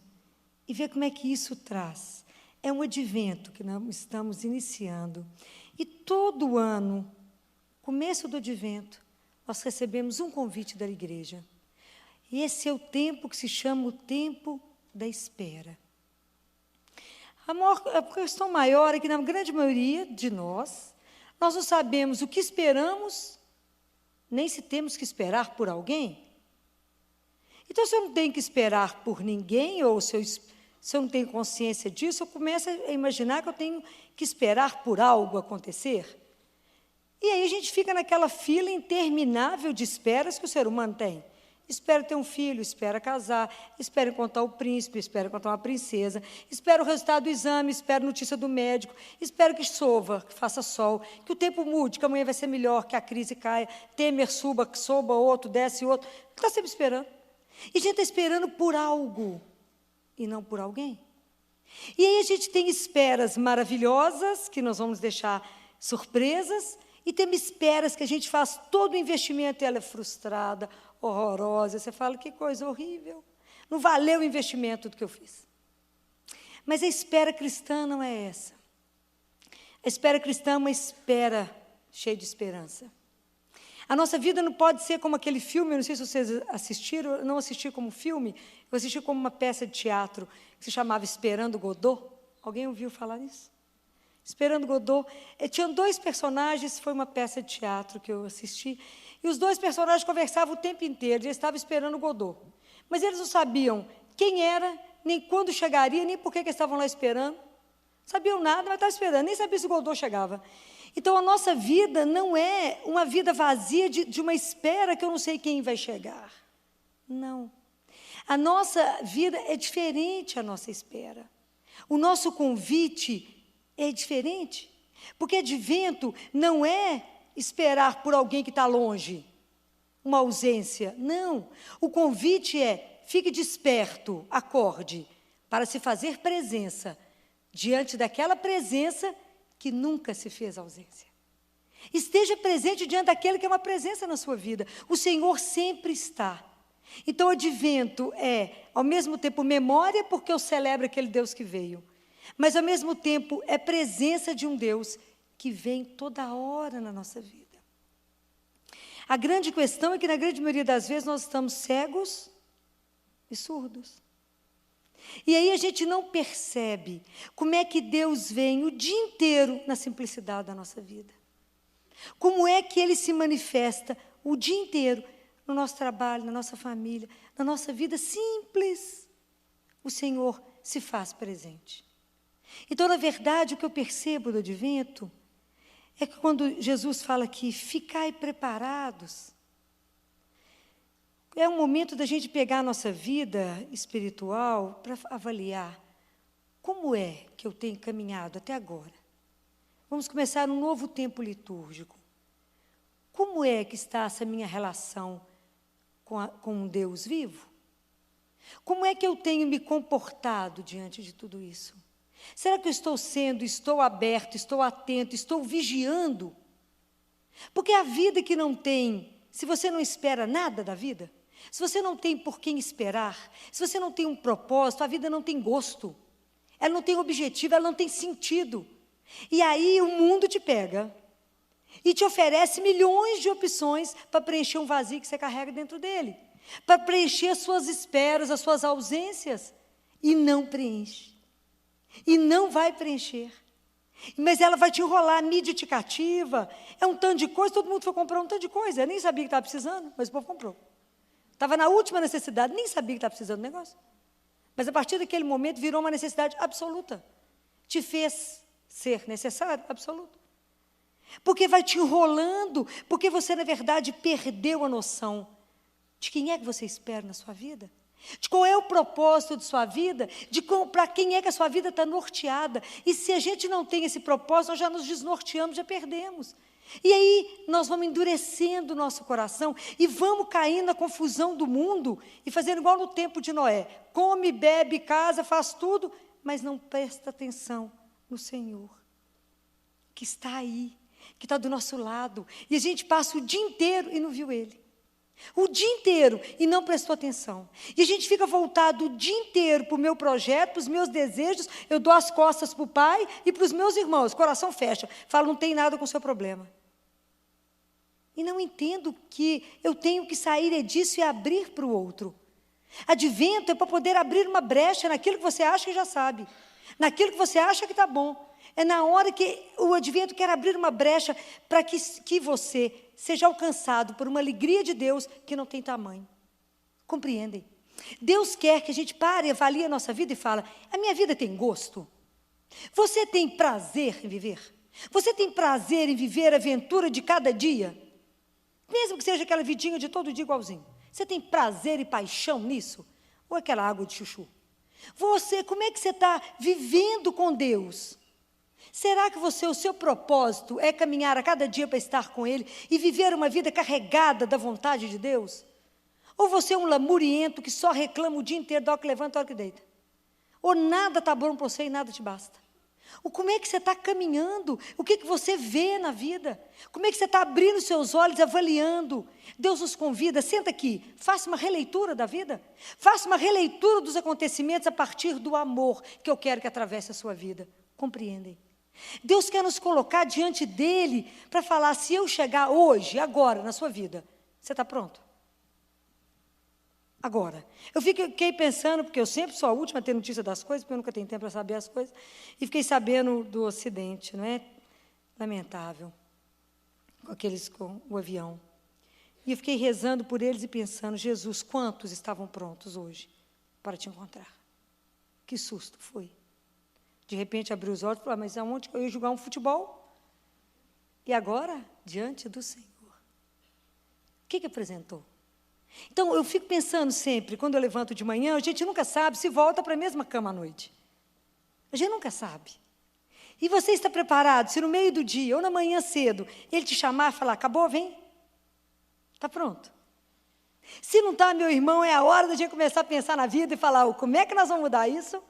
e ver como é que isso traz. É um advento que nós estamos iniciando. E todo ano, começo do advento, nós recebemos um convite da igreja. E esse é o tempo que se chama o tempo da espera. A questão maior é que, na grande maioria de nós não sabemos o que esperamos, nem se temos que esperar por alguém. Então, se eu não tenho que esperar por ninguém, ou se eu não tenho consciência disso, eu começo a imaginar que eu tenho que esperar por algo acontecer. E aí a gente fica naquela fila interminável de esperas que o ser humano tem. Espera ter um filho, espera casar, espera encontrar o príncipe, espera encontrar uma princesa, espera o resultado do exame, espera a notícia do médico, espera que chova, que faça sol, que o tempo mude, que amanhã vai ser melhor, que a crise caia, Temer suba, que soba outro, desce outro. Está sempre esperando. E a gente está esperando por algo e não por alguém. E aí a gente tem esperas maravilhosas, que nós vamos deixar surpresas, e tem esperas que a gente faz todo o investimento e ela é frustrada, horrorosa. Você fala, que coisa horrível. Não valeu o investimento do que eu fiz. Mas a espera cristã não é essa. A espera cristã é uma espera cheia de esperança. A nossa vida não pode ser como aquele filme, eu não sei se vocês assistiram, eu não assisti como filme, eu assisti como uma peça de teatro, que se chamava Esperando Godot. Alguém ouviu falar nisso? Esperando Godot. Tinham 2 personagens, foi uma peça de teatro que eu assisti, e os 2 personagens conversavam o tempo inteiro, eles estavam esperando Godot. Mas eles não sabiam quem era, nem quando chegaria, nem por que eles estavam lá esperando. Sabiam nada, mas estavam esperando, nem sabia se o Godot chegava. Então, a nossa vida não é uma vida vazia de uma espera que eu não sei quem vai chegar. Não. A nossa vida é diferente a nossa espera. O nosso convite é diferente. Porque advento não é esperar por alguém que está longe, uma ausência. Não. O convite é, fique desperto, acorde, para se fazer presença diante daquela presença que nunca se fez ausência. Esteja presente diante daquele que é uma presença na sua vida. O Senhor sempre está. Então, o advento é, ao mesmo tempo, memória, porque eu celebro aquele Deus que veio, mas, ao mesmo tempo, é presença de um Deus que vem toda hora na nossa vida. A grande questão é que, na grande maioria das vezes, nós estamos cegos e surdos. E aí a gente não percebe como é que Deus vem o dia inteiro na simplicidade da nossa vida. Como é que Ele se manifesta o dia inteiro no nosso trabalho, na nossa família, na nossa vida simples. O Senhor se faz presente. Então, na verdade, o que eu percebo do advento é que quando Jesus fala aqui, ficai preparados, é um momento da gente pegar a nossa vida espiritual para avaliar como é que eu tenho caminhado até agora. Vamos começar um novo tempo litúrgico. Como é que está essa minha relação com um Deus vivo? Como é que eu tenho me comportado diante de tudo isso? Será que eu estou aberto, estou atento, estou vigiando? Porque a vida que não tem, se você não espera nada da vida, se você não tem por quem esperar, se você não tem um propósito, a vida não tem gosto, ela não tem objetivo, ela não tem sentido. E aí o mundo te pega e te oferece milhões de opções para preencher um vazio que você carrega dentro dele, para preencher as suas esperas, as suas ausências, e não preenche. E não vai preencher. Mas ela vai te enrolar, a mídia te cativa, é um tanto de coisa, todo mundo foi comprar um tanto de coisa, eu nem sabia que estava precisando, mas o povo comprou. Estava na última necessidade, nem sabia que estava precisando do negócio. Mas a partir daquele momento virou uma necessidade absoluta. Te fez ser necessário absoluto. Porque vai te enrolando, porque você, na verdade, perdeu a noção de quem é que você espera na sua vida, de qual é o propósito de sua vida, de para quem é que a sua vida está norteada. E se a gente não tem esse propósito, nós já nos desnorteamos, já perdemos. E aí nós vamos endurecendo o nosso coração e vamos caindo na confusão do mundo e fazendo igual no tempo de Noé. Come, bebe, casa, faz tudo, mas não presta atenção no Senhor, que está aí, que está do nosso lado. E a gente passa o dia inteiro e não viu Ele. O dia inteiro e não prestou atenção. E a gente fica voltado o dia inteiro para o meu projeto, para os meus desejos, eu dou as costas para o pai e para os meus irmãos, o coração fecha, falo, não tem nada com o seu problema. E não entendo que eu tenho que sair disso e abrir para o outro. Advento é para poder abrir uma brecha naquilo que você acha que já sabe, naquilo que você acha que está bom. É na hora que o advento quer abrir uma brecha para que você seja alcançado por uma alegria de Deus que não tem tamanho. Compreendem? Deus quer que a gente pare, avalie a nossa vida e fale, a minha vida tem gosto? Você tem prazer em viver? Você tem prazer em viver a aventura de cada dia? Mesmo que seja aquela vidinha de todo dia igualzinho. Você tem prazer e paixão nisso? Ou aquela água de chuchu? Você, como é que você está vivendo com Deus? Será que o seu propósito é caminhar a cada dia para estar com Ele e viver uma vida carregada da vontade de Deus? Ou você é um lamuriento que só reclama o dia inteiro, da hora que levanta, da hora que deita? Ou nada está bom para você e nada te basta? Como é que você está caminhando? O que você vê na vida? Como é que você está abrindo seus olhos, avaliando? Deus nos convida, senta aqui, faça uma releitura da vida. Faça uma releitura dos acontecimentos a partir do amor que eu quero que atravesse a sua vida. Compreendem? Deus quer nos colocar diante dEle para falar, se eu chegar hoje, agora, na sua vida, você está pronto? Agora, eu fiquei pensando, porque eu sempre sou a última a ter notícia das coisas, porque eu nunca tenho tempo para saber as coisas, e fiquei sabendo do acidente, não é? Lamentável, com o avião. E eu fiquei rezando por eles e pensando, Jesus, quantos estavam prontos hoje para te encontrar? Que susto foi. De repente, abri os olhos e falei, mas aonde eu ia jogar um futebol? E agora, diante do Senhor. O que apresentou? Então, eu fico pensando sempre, quando eu levanto de manhã, a gente nunca sabe se volta para a mesma cama à noite. A gente nunca sabe. E você está preparado, se no meio do dia ou na manhã cedo, ele te chamar e falar, acabou, vem? Está pronto. Se não está, meu irmão, é a hora da gente começar a pensar na vida e falar, como é que nós vamos mudar isso?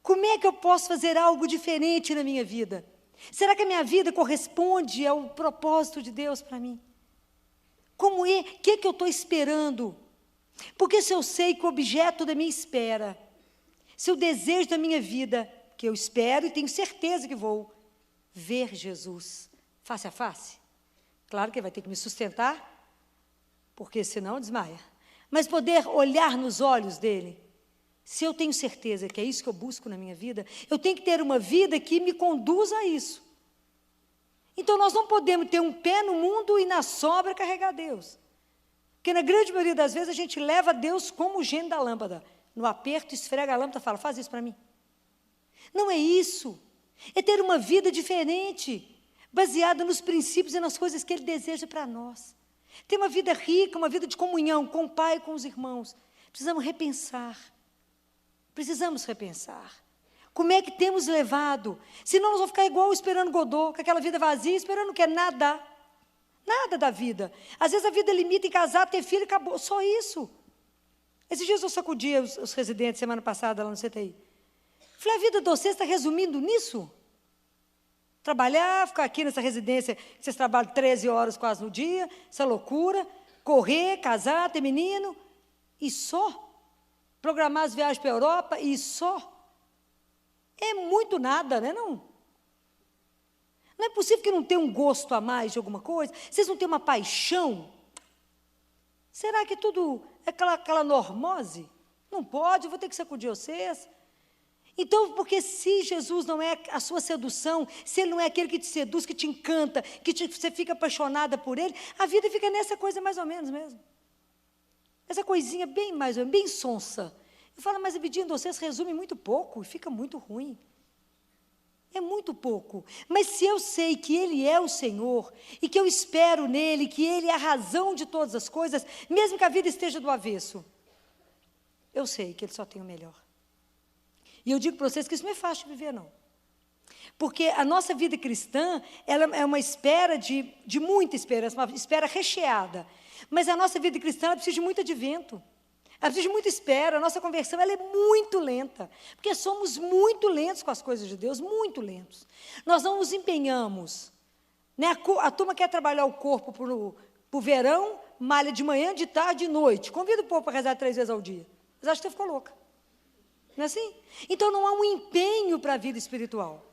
Como é que eu posso fazer algo diferente na minha vida? Será que a minha vida corresponde ao propósito de Deus para mim? Como é? O que eu estou esperando? Porque se eu sei que o objeto da minha espera, se o desejo da minha vida, que eu espero e tenho certeza que vou ver Jesus face a face, claro que ele vai ter que me sustentar, porque senão desmaia, mas poder olhar nos olhos dele, se eu tenho certeza que é isso que eu busco na minha vida, eu tenho que ter uma vida que me conduza a isso. Então, nós não podemos ter um pé no mundo e na sobra carregar Deus. Porque, na grande maioria das vezes, a gente leva Deus como o gênio da lâmpada. No aperto, esfrega a lâmpada e fala, faz isso para mim. Não é isso. É ter uma vida diferente, baseada nos princípios e nas coisas que Ele deseja para nós. Ter uma vida rica, uma vida de comunhão com o Pai e com os irmãos. Precisamos repensar. Precisamos repensar. Como é que temos levado? Senão nós vamos ficar igual esperando Godot, com aquela vida vazia, esperando o quê? Nada. Nada da vida. Às vezes a vida limita em casar, ter filho, acabou. Só isso. Esses dias eu sacudi os residentes, semana passada, lá no CTI. Falei, a vida de vocês está resumindo nisso? Trabalhar, ficar aqui nessa residência, que vocês trabalham 13 horas quase no dia, essa loucura, correr, casar, ter menino, e só? Programar as viagens para a Europa, e só? É muito nada, né, não? Não é possível que não tenha um gosto a mais de alguma coisa? Vocês não têm uma paixão? Será que tudo é aquela normose? Não pode, eu vou ter que sacudir vocês. Então, porque se Jesus não é a sua sedução, se Ele não é aquele que te seduz, que te encanta, você fica apaixonada por Ele, a vida fica nessa coisa mais ou menos mesmo. Essa coisinha bem mais ou menos, bem sonsa. Eu falo, mas a vidinha de vocês resume muito pouco e fica muito ruim. É muito pouco. Mas se eu sei que Ele é o Senhor e que eu espero nele, que Ele é a razão de todas as coisas, mesmo que a vida esteja do avesso, eu sei que Ele só tem o melhor. E eu digo para vocês que isso não é fácil de viver, não. Porque a nossa vida cristã, ela é uma espera de muita esperança, uma espera recheada. Mas a nossa vida cristã, ela precisa de muito advento. Ela precisa de muita espera, a nossa conversão ela é muito lenta, porque somos muito lentos com as coisas de Deus, muito lentos. Nós não nos empenhamos. Né? A turma quer trabalhar o corpo para o verão, malha de manhã, de tarde, de noite. Convida o povo para rezar 3 vezes ao dia. Mas acho que você ficou louca. Não é assim? Então não há um empenho para a vida espiritual.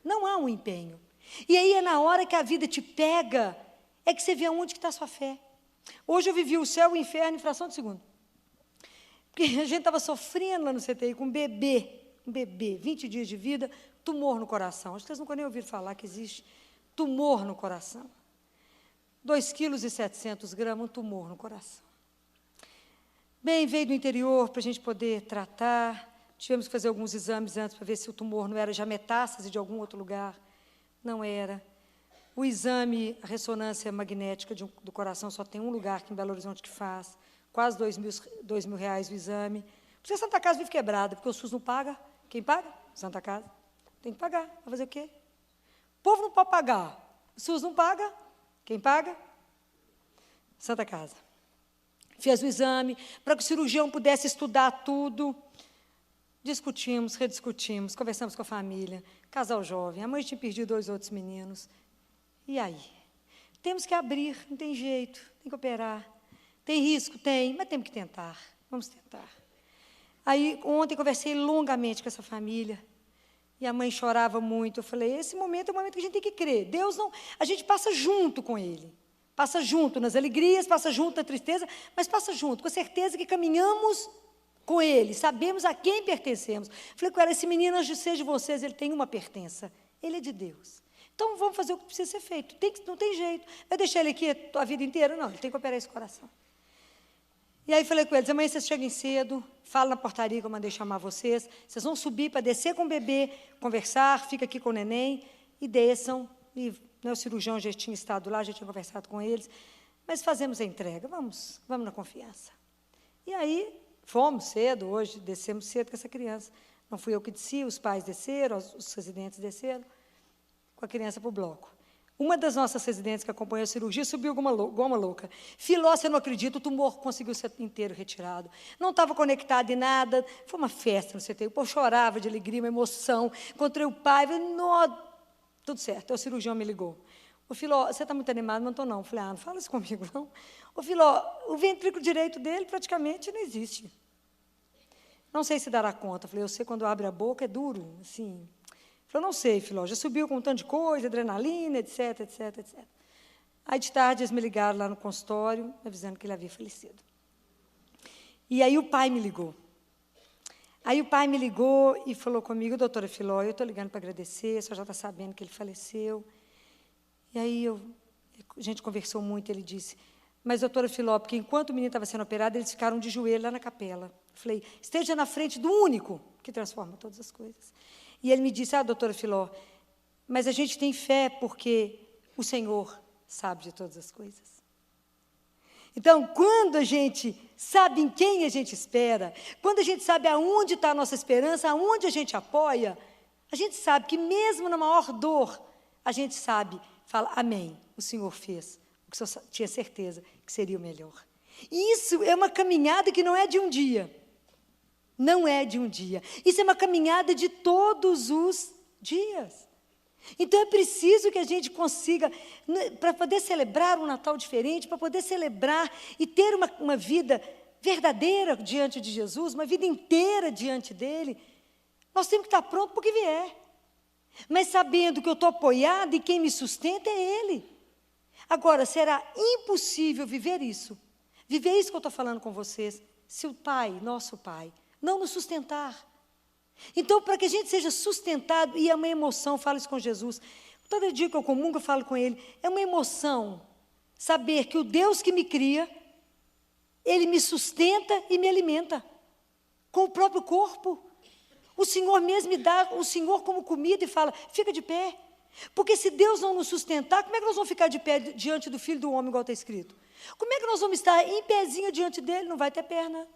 Não há um empenho. E aí é na hora que a vida te pega, é que você vê aonde que está a sua fé. Hoje eu vivi o céu e o inferno em fração de segundo. Porque a gente estava sofrendo lá no CTI com um bebê, 20 dias de vida, tumor no coração. Acho que vocês nunca nem ouviram falar que existe tumor no coração. 2,7 kg, um tumor no coração. Bem, veio do interior para a gente poder tratar. Tivemos que fazer alguns exames antes para ver se o tumor não era já metástase de algum outro lugar. Não era. O exame, a ressonância magnética do coração, só tem um lugar aqui em Belo Horizonte que faz. Quase R$2.000 o exame. Por isso a Santa Casa vive quebrada, porque o SUS não paga. Quem paga? Santa Casa. Tem que pagar. Vai fazer o quê? O povo não pode pagar. O SUS não paga. Quem paga? Santa Casa. Fez o exame para que o cirurgião pudesse estudar tudo. Discutimos, rediscutimos, conversamos com a família, casal jovem, a mãe tinha perdido 2 outros meninos. E aí? Temos que abrir, não tem jeito, tem que operar. Tem risco? Tem, mas temos que tentar, vamos tentar. Aí, ontem, conversei longamente com essa família, e a mãe chorava muito. Eu falei, esse momento é o momento que a gente tem que crer. Deus não... A gente passa junto com Ele. Passa junto nas alegrias, passa junto na tristeza, mas passa junto, com a certeza que caminhamos com Ele, sabemos a quem pertencemos. Falei com ela, esse menino, antes de ser de vocês, ele tem uma pertença. Ele é de Deus. Então, vamos fazer o que precisa ser feito. Não tem jeito. Vai deixar ele aqui a vida inteira? Não, ele tem que operar esse coração. E aí falei com eles, amanhã vocês cheguem cedo, fala na portaria que eu mandei chamar vocês, vocês vão subir para descer com o bebê, conversar, fica aqui com o neném, e desçam, e o cirurgião já tinha estado lá, já tinha conversado com eles, mas fazemos a entrega, vamos na confiança. E aí, fomos cedo, hoje descemos cedo com essa criança, não fui eu que desci, os pais desceram, os residentes desceram, com a criança para o bloco. Uma das nossas residentes que acompanhou a cirurgia subiu igual uma louca. Filó, você não acredita, o tumor conseguiu ser inteiro retirado. Não estava conectado em nada. Foi uma festa no CTI. O povo chorava de alegria, uma emoção. Encontrei o pai, tudo certo. Aí o cirurgião me ligou. Ô, Filó, você está muito animado? Não estou, não. Falei, não fala isso comigo, não. Ô, Filó, o ventrículo direito dele praticamente não existe. Não sei se dará conta. Falei, eu sei quando abre a boca é duro, assim... Falei, não sei, Filó, já subiu com um tanto de coisa, adrenalina, etc, etc, etc. Aí, de tarde, eles me ligaram lá no consultório, avisando que ele havia falecido. E aí o pai me ligou. Aí o pai me ligou e falou comigo, doutora Filó, eu estou ligando para agradecer, a senhora já está sabendo que ele faleceu. E aí a gente conversou muito, ele disse, mas, doutora Filó, porque enquanto o menino estava sendo operado, eles ficaram de joelho lá na capela. Falei, esteja na frente do único que transforma todas as coisas. E ele me disse, doutora Filó, mas a gente tem fé porque o Senhor sabe de todas as coisas. Então, quando a gente sabe em quem a gente espera, quando a gente sabe aonde está a nossa esperança, aonde a gente apoia, a gente sabe que mesmo na maior dor, a gente sabe, fala, amém, o Senhor fez o que o Senhor tinha certeza que seria o melhor. E isso é uma caminhada que não é de um dia. Não é de um dia. Isso é uma caminhada de todos os dias. Então, é preciso que a gente consiga, para poder celebrar um Natal diferente, para poder celebrar e ter uma vida verdadeira diante de Jesus, uma vida inteira diante dEle, nós temos que estar prontos para o que vier. Mas sabendo que eu estou apoiada e quem me sustenta é Ele. Agora, será impossível viver isso que eu estou falando com vocês, se o Pai, nosso Pai, não nos sustentar. Então, para que a gente seja sustentado, e é uma emoção, falo isso com Jesus, todo dia que eu comungo, eu falo com Ele, é uma emoção saber que o Deus que me cria, Ele me sustenta e me alimenta, com o próprio corpo. O Senhor mesmo me dá, o Senhor como comida e fala, fica de pé. Porque se Deus não nos sustentar, como é que nós vamos ficar de pé diante do Filho do Homem, igual está escrito? Como é que nós vamos estar em pezinho diante dEle? Não vai ter perna.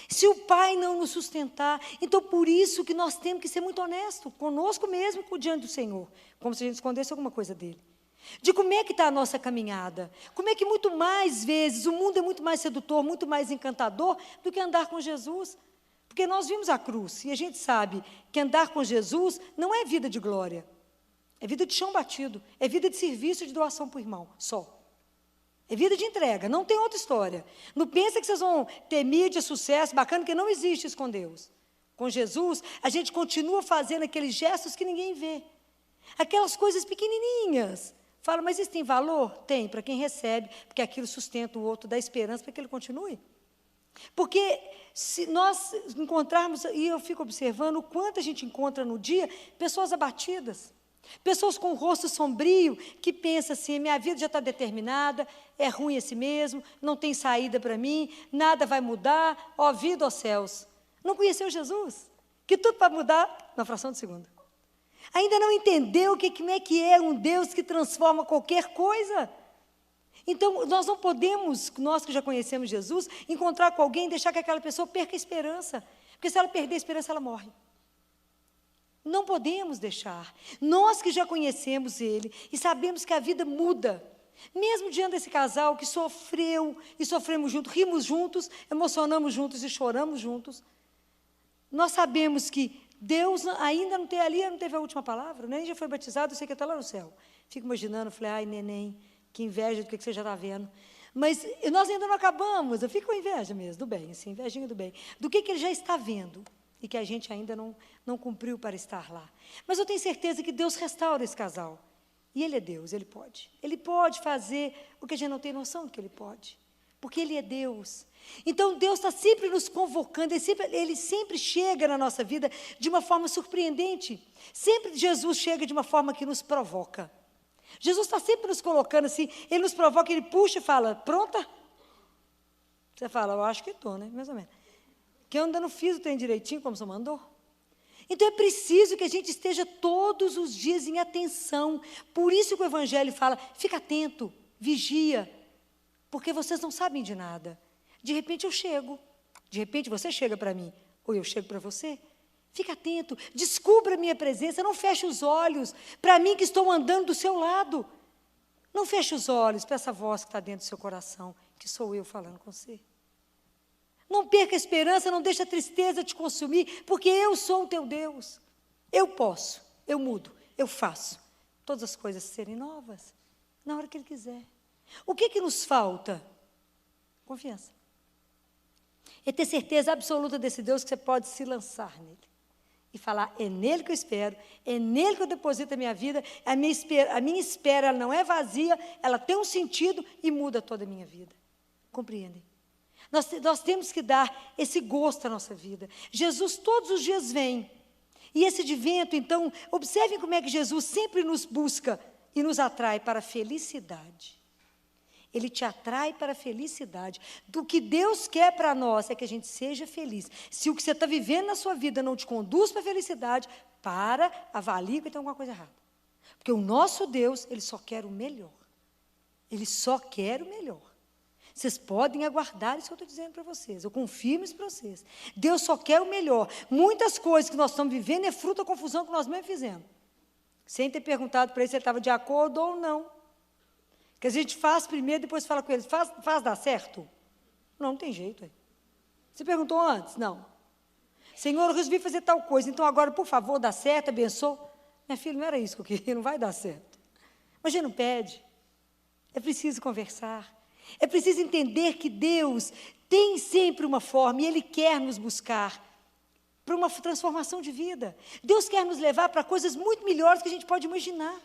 Se o Pai não nos sustentar, então por isso que nós temos que ser muito honestos conosco mesmo, diante do Senhor, como se a gente escondesse alguma coisa dEle. De como é que está a nossa caminhada, como é que muito mais vezes o mundo é muito mais sedutor, muito mais encantador do que andar com Jesus. Porque nós vimos a cruz e a gente sabe que andar com Jesus não é vida de glória, é vida de chão batido, é vida de serviço e de doação para o irmão, só. É vida de entrega, não tem outra história. Não pensa que vocês vão ter mídia, sucesso, bacana, porque não existe isso com Deus. Com Jesus, a gente continua fazendo aqueles gestos que ninguém vê. Aquelas coisas pequenininhas. Fala, mas isso tem valor? Tem, para quem recebe, porque aquilo sustenta o outro, dá esperança para que ele continue. Porque se nós encontrarmos, e eu fico observando o quanto a gente encontra no dia, pessoas abatidas. Pessoas com o rosto sombrio, que pensam assim, minha vida já está determinada, é ruim assim mesmo, não tem saída para mim, nada vai mudar, ó vida, ó céus. Não conheceu Jesus, que tudo para mudar na fração de segundo. Ainda não entendeu como é que é um Deus que transforma qualquer coisa. Então, nós não podemos, nós que já conhecemos Jesus, encontrar com alguém e deixar que aquela pessoa perca a esperança, porque se ela perder a esperança, ela morre. Não podemos deixar. Nós que já conhecemos Ele e sabemos que a vida muda, mesmo diante desse casal que sofreu e sofremos juntos, rimos juntos, emocionamos juntos e choramos juntos, Nós sabemos que Deus ainda não teve a última palavra, o neném já foi batizado, eu sei que está lá no céu. Fico imaginando, falei, ai, neném, que inveja do que você já está vendo. Mas nós ainda não acabamos, eu fico com inveja mesmo, do bem, assim, invejinha do bem, do que ele já está vendo e que a gente ainda não cumpriu para estar lá. Mas eu tenho certeza que Deus restaura esse casal. E Ele é Deus, Ele pode. Ele pode fazer o que a gente não tem noção do que Ele pode. Porque Ele é Deus. Então, Deus está sempre nos convocando, Ele sempre chega na nossa vida de uma forma surpreendente. Sempre Jesus chega de uma forma que nos provoca. Jesus está sempre nos colocando assim, Ele nos provoca, Ele puxa e fala, pronta? Você fala, eu acho que estou, né? Mais ou menos. Que eu ainda não fiz o trem direitinho, como você mandou. Então, é preciso que a gente esteja todos os dias em atenção. Por isso que o Evangelho fala, fica atento, vigia, porque vocês não sabem de nada. De repente eu chego, de repente você chega para mim, ou eu chego para você. Fica atento, descubra a minha presença, não feche os olhos para mim que estou andando do seu lado. Não feche os olhos para essa voz que está dentro do seu coração, que sou eu falando com você. Não perca a esperança, não deixe a tristeza te consumir, porque eu sou o teu Deus. Eu posso, eu mudo, eu faço todas as coisas serem novas, na hora que Ele quiser. O que nos falta? Confiança. É ter certeza absoluta desse Deus que você pode se lançar nele. E falar, é nele que eu espero, é nele que eu deposito a minha vida, a minha espera ela não é vazia, ela tem um sentido e muda toda a minha vida. Compreendem? Nós temos que dar esse gosto à nossa vida. Jesus todos os dias vem. E esse advento, então, observem como é que Jesus sempre nos busca e nos atrai para a felicidade. Ele te atrai para a felicidade. Do que Deus quer para nós é que a gente seja feliz. Se o que você está vivendo na sua vida não te conduz para a felicidade, avalie que tem alguma coisa errada. Porque o nosso Deus, Ele só quer o melhor. Ele só quer o melhor. Vocês podem aguardar isso que eu estou dizendo para vocês. Eu confirmo isso para vocês. Deus só quer o melhor. Muitas coisas que nós estamos vivendo é fruto da confusão que nós mesmos fizemos. Sem ter perguntado para ele se ele estava de acordo ou não. Que a gente faz primeiro, depois fala com ele, faz dar certo? Não tem jeito. Aí. Você perguntou antes? Não. Senhor, eu resolvi fazer tal coisa, então agora, por favor, dá certo, abençoa. Minha filha, não era isso que eu queria, não vai dar certo. Mas a gente não pede. É preciso conversar. É preciso entender que Deus tem sempre uma forma e Ele quer nos buscar para uma transformação de vida. Deus quer nos levar para coisas muito melhores que a gente pode imaginar.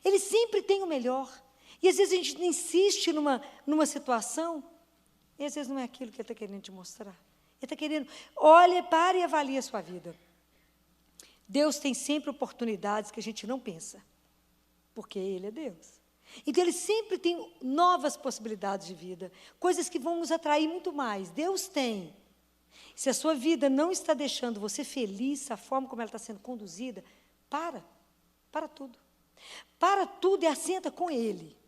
Ele sempre tem o melhor. E às vezes a gente insiste numa situação, e às vezes não é aquilo que Ele está querendo te mostrar. Ele está querendo, olha, pare e avalie a sua vida. Deus tem sempre oportunidades que a gente não pensa, porque Ele é Deus. Então, Ele sempre tem novas possibilidades de vida, coisas que vão nos atrair muito mais. Deus tem. Se a sua vida não está deixando você feliz, a forma como ela está sendo conduzida, para tudo. Para tudo e assenta com Ele.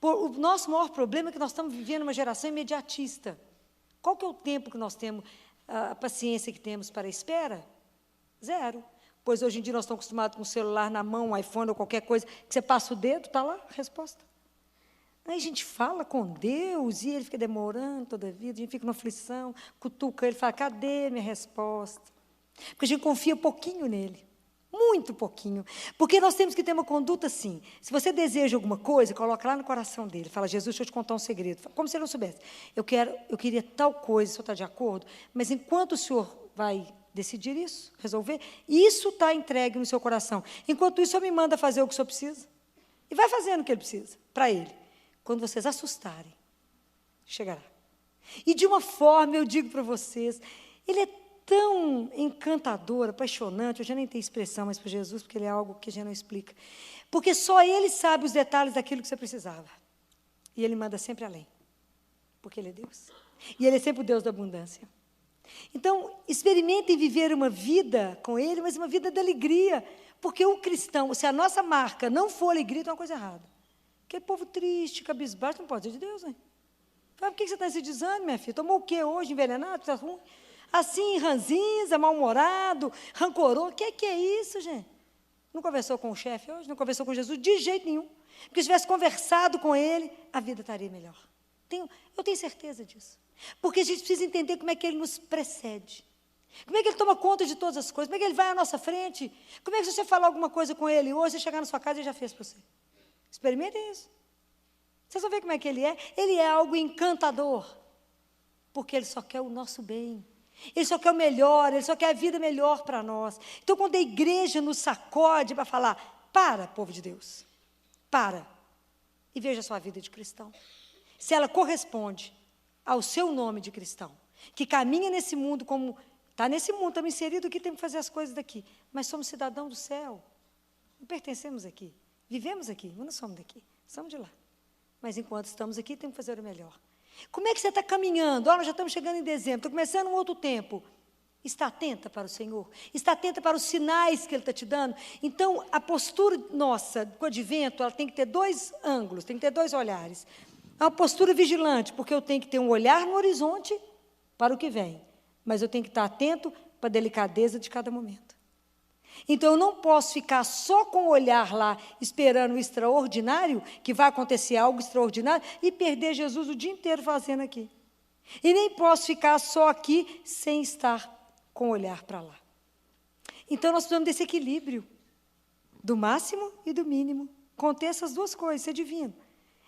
O nosso maior problema é que nós estamos vivendo uma geração imediatista. Qual que é o tempo que nós temos, a paciência que temos para a espera? 0. Pois hoje em dia nós estamos acostumados com o celular na mão, um iPhone ou qualquer coisa, que você passa o dedo, está lá a resposta. Aí a gente fala com Deus e Ele fica demorando toda a vida, a gente fica numa aflição, cutuca Ele, fala, cadê minha resposta? Porque a gente confia pouquinho nele, muito pouquinho. Porque nós temos que ter uma conduta assim. Se você deseja alguma coisa, coloca lá no coração dele, fala, Jesus, deixa eu te contar um segredo. Como se ele não soubesse. Eu queria tal coisa, o senhor está de acordo? Mas enquanto o senhor vai decidir isso, resolver, isso está entregue no seu coração. Enquanto isso, o senhor me manda fazer o que o senhor precisa. E vai fazendo o que ele precisa, para ele. Quando vocês assustarem, chegará. E de uma forma, eu digo para vocês, ele é tão encantador, apaixonante, eu já nem tenho expressão mais para Jesus, porque ele é algo que a gente não explica. Porque só ele sabe os detalhes daquilo que você precisava. E ele manda sempre além. Porque ele é Deus. E ele é sempre o Deus da abundância. Então, experimentem viver uma vida com Ele, mas uma vida de alegria. Porque o cristão, se a nossa marca não for alegria, tem uma coisa errada. Aquele povo triste, cabisbaixo, não pode ser de Deus, né? Por que você está nesse desânimo, minha filha? Tomou o quê hoje, envenenado? Está ruim? Assim, ranzinza, mal-humorado, rancoroso. O que é isso, gente? Não conversou com o chefe hoje? Não conversou com Jesus? De jeito nenhum. Porque se tivesse conversado com Ele, a vida estaria melhor. Eu tenho certeza disso. Porque a gente precisa entender como é que Ele nos precede. Como é que Ele toma conta de todas as coisas? Como é que Ele vai à nossa frente? Como é que se você falar alguma coisa com Ele hoje, você chegar na sua casa, Ele já fez para você? Experimentem isso. Vocês vão ver como é que Ele é. Ele é algo encantador, porque Ele só quer o nosso bem. Ele só quer o melhor, Ele só quer a vida melhor para nós. Então, quando a igreja nos sacode para falar, para, povo de Deus, para, e veja a sua vida de cristão. Se ela corresponde ao seu nome de cristão, que caminha nesse mundo como... Está nesse mundo, estamos inseridos aqui, temos que fazer as coisas daqui. Mas somos cidadãos do céu. Não pertencemos aqui. Vivemos aqui, mas não somos daqui. Somos de lá. Mas enquanto estamos aqui, temos que fazer o melhor. Como é que você está caminhando? Olha, já estamos chegando em dezembro, está começando um outro tempo. Está atenta para o Senhor? Está atenta para os sinais que Ele está te dando? Então, a postura nossa, com o advento, ela tem que ter 2 ângulos, tem que ter 2 olhares. Uma postura vigilante, porque eu tenho que ter um olhar no horizonte para o que vem. Mas eu tenho que estar atento para a delicadeza de cada momento. Então, eu não posso ficar só com o olhar lá, esperando o extraordinário, que vai acontecer algo extraordinário, e perder Jesus o dia inteiro fazendo aqui. E nem posso ficar só aqui, sem estar com o olhar para lá. Então, nós precisamos desse equilíbrio, do máximo e do mínimo. Conter essas 2 coisas, ser divino.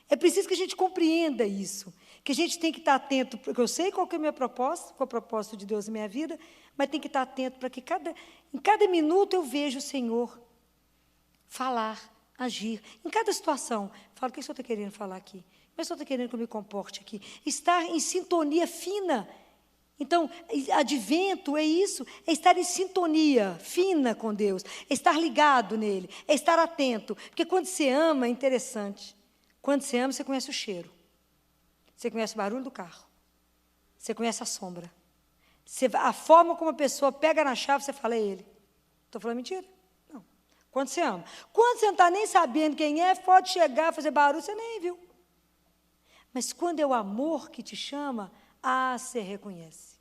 É preciso que a gente compreenda isso, que a gente tem que estar atento, porque eu sei qual que é a minha proposta, qual é o propósito de Deus na minha vida, mas tem que estar atento para que em cada minuto eu veja o Senhor falar, agir, em cada situação. Falo, o que o Senhor está querendo falar aqui? Como o Senhor está querendo que eu me comporte aqui? Estar em sintonia fina. Então, advento é isso, é estar em sintonia fina com Deus, é estar ligado nele, é estar atento, porque quando você ama, é interessante. Quando você ama, você conhece o cheiro. Você conhece o barulho do carro. Você conhece a sombra. A forma como a pessoa pega na chave, você fala, é ele. Estou falando mentira? Não. Quando você ama. Quando você não está nem sabendo quem é, pode chegar, fazer barulho, você nem viu. Mas quando é o amor que te chama, você reconhece.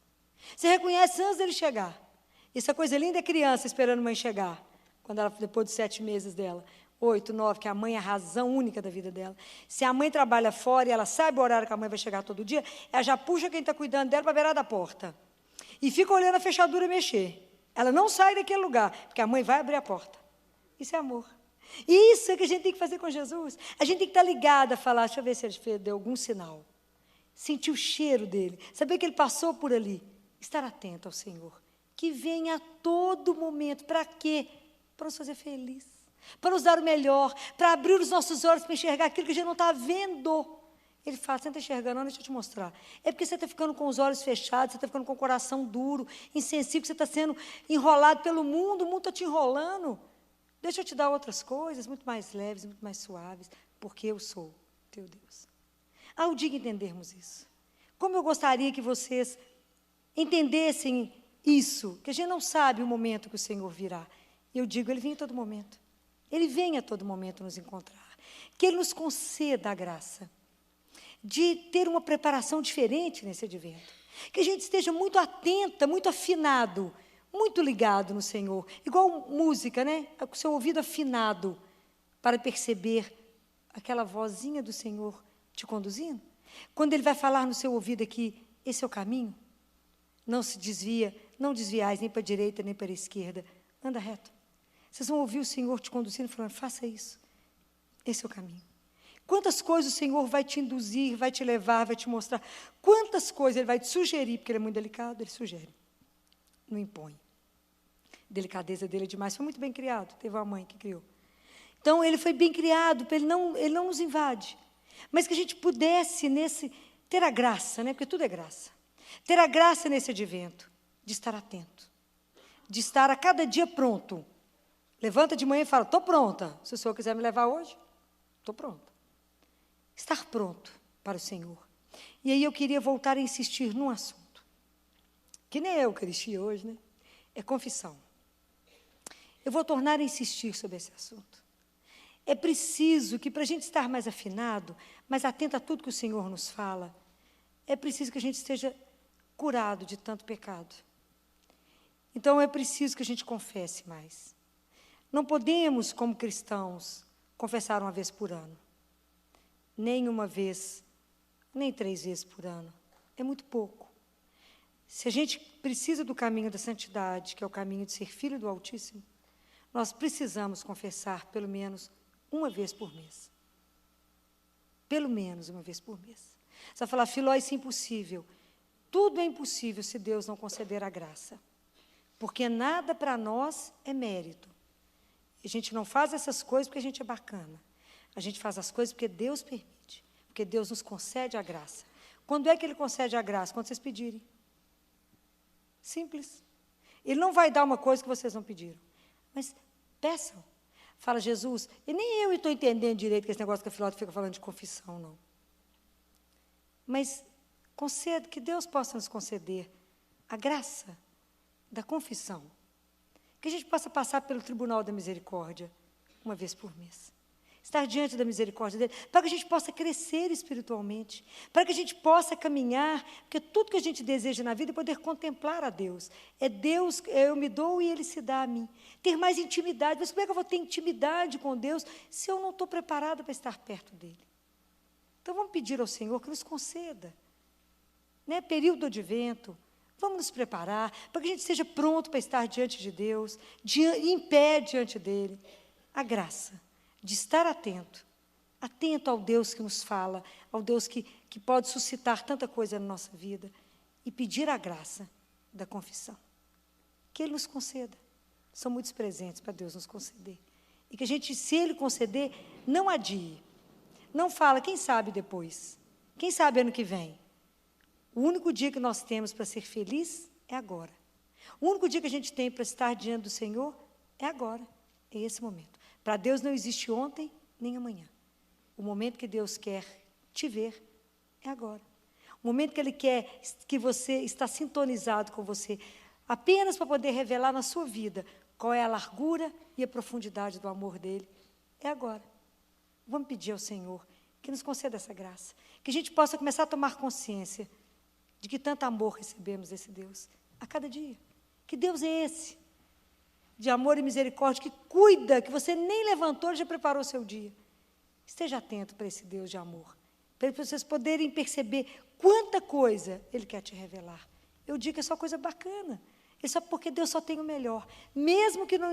Você reconhece antes dele chegar. Isso é coisa linda, é criança esperando a mãe chegar. Quando ela, depois de 7 meses dela. 8, 9, que a mãe é a razão única da vida dela. Se a mãe trabalha fora e ela sabe o horário que a mãe vai chegar todo dia, ela já puxa quem está cuidando dela para a beirada da porta. E fica olhando a fechadura mexer. Ela não sai daquele lugar, porque a mãe vai abrir a porta. Isso é amor. E isso é que a gente tem que fazer com Jesus. A gente tem que estar ligada a falar, deixa eu ver se ele deu algum sinal. Sentir o cheiro dele. Saber que ele passou por ali. Estar atento ao Senhor. Que venha a todo momento. Para quê? Para nos fazer felizes. Para nos dar o melhor, para abrir os nossos olhos para enxergar aquilo que a gente não está vendo. Ele fala, você não está enxergando, não, deixa eu te mostrar. É porque você está ficando com os olhos fechados, você está ficando com o coração duro, insensível, você está sendo enrolado pelo mundo, o mundo está te enrolando. Deixa eu te dar outras coisas, muito mais leves, muito mais suaves, porque eu sou teu Deus. Ao dia que entendermos isso, como eu gostaria que vocês entendessem isso, que a gente não sabe o momento que o Senhor virá. Eu digo, Ele vem em todo momento. Ele vem a todo momento nos encontrar. Que Ele nos conceda a graça de ter uma preparação diferente nesse advento. Que a gente esteja muito atenta, muito afinado, muito ligado no Senhor. Igual música, né? Com o seu ouvido afinado para perceber aquela vozinha do Senhor te conduzindo. Quando Ele vai falar no seu ouvido aqui, esse é o caminho. Não se desvia, não desviais nem para a direita nem para a esquerda. Anda reto. Vocês vão ouvir o Senhor te conduzindo, falando, faça isso. Esse é o caminho. Quantas coisas o Senhor vai te induzir, vai te levar, vai te mostrar. Quantas coisas Ele vai te sugerir, porque Ele é muito delicado, Ele sugere. Não impõe. A delicadeza dele é demais. Foi muito bem criado, teve uma mãe que criou. Então, Ele foi bem criado, ele não nos invade. Mas que a gente pudesse, ter a graça, né? Porque tudo é graça. Ter a graça nesse advento, de estar atento. De estar a cada dia pronto. Levanta de manhã e fala, estou pronta. Se o Senhor quiser me levar hoje, estou pronta. Estar pronto para o Senhor. E aí eu queria voltar a insistir num assunto. Que nem é Eucaristia hoje, né? É confissão. Eu vou tornar a insistir sobre esse assunto. É preciso que, para a gente estar mais afinado, mais atento a tudo que o Senhor nos fala, é preciso que a gente esteja curado de tanto pecado. Então, é preciso que a gente confesse mais. Não podemos, como cristãos, confessar uma vez por ano. Nem uma vez, nem 3 vezes por ano. É muito pouco. Se a gente precisa do caminho da santidade, que é o caminho de ser filho do Altíssimo, nós precisamos confessar pelo menos uma vez por mês. Pelo menos uma vez por mês. Você vai falar, Filó, isso é impossível. Tudo é impossível se Deus não conceder a graça. Porque nada para nós é mérito. A gente não faz essas coisas porque a gente é bacana. A gente faz as coisas porque Deus permite. Porque Deus nos concede a graça. Quando é que Ele concede a graça? Quando vocês pedirem. Simples. Ele não vai dar uma coisa que vocês não pediram. Mas peçam. Fala, Jesus, e nem eu estou entendendo direito que esse negócio que a Filó fica falando de confissão, não. Mas conceda, que Deus possa nos conceder a graça da confissão. Que a gente possa passar pelo tribunal da misericórdia uma vez por mês. Estar diante da misericórdia dele, para que a gente possa crescer espiritualmente, para que a gente possa caminhar, porque tudo que a gente deseja na vida é poder contemplar a Deus. É Deus, eu me dou e Ele se dá a mim. Ter mais intimidade. Mas como é que eu vou ter intimidade com Deus se eu não estou preparada para estar perto dEle? Então vamos pedir ao Senhor que nos conceda, né, período do advento, vamos nos preparar, para que a gente esteja pronto para estar diante de Deus, em pé diante dEle. A graça de estar atento ao Deus que nos fala, ao Deus que pode suscitar tanta coisa na nossa vida, e pedir a graça da confissão. Que Ele nos conceda. São muitos presentes para Deus nos conceder. E que a gente, se Ele conceder, não adie. Não fala, quem sabe depois? Quem sabe ano que vem? O único dia que nós temos para ser feliz é agora. O único dia que a gente tem para estar diante do Senhor é agora, é esse momento. Para Deus não existe ontem nem amanhã. O momento que Deus quer te ver é agora. O momento que Ele quer que você está sintonizado com você, apenas para poder revelar na sua vida qual é a largura e a profundidade do amor dEle, é agora. Vamos pedir ao Senhor que nos conceda essa graça, que a gente possa começar a tomar consciência de que tanto amor recebemos desse Deus a cada dia. Que Deus é esse, de amor e misericórdia, que cuida, que você nem levantou, Ele já preparou o seu dia. Esteja atento para esse Deus de amor, para vocês poderem perceber quanta coisa Ele quer te revelar. Eu digo que é só coisa bacana, é só porque Deus só tem o melhor, mesmo que não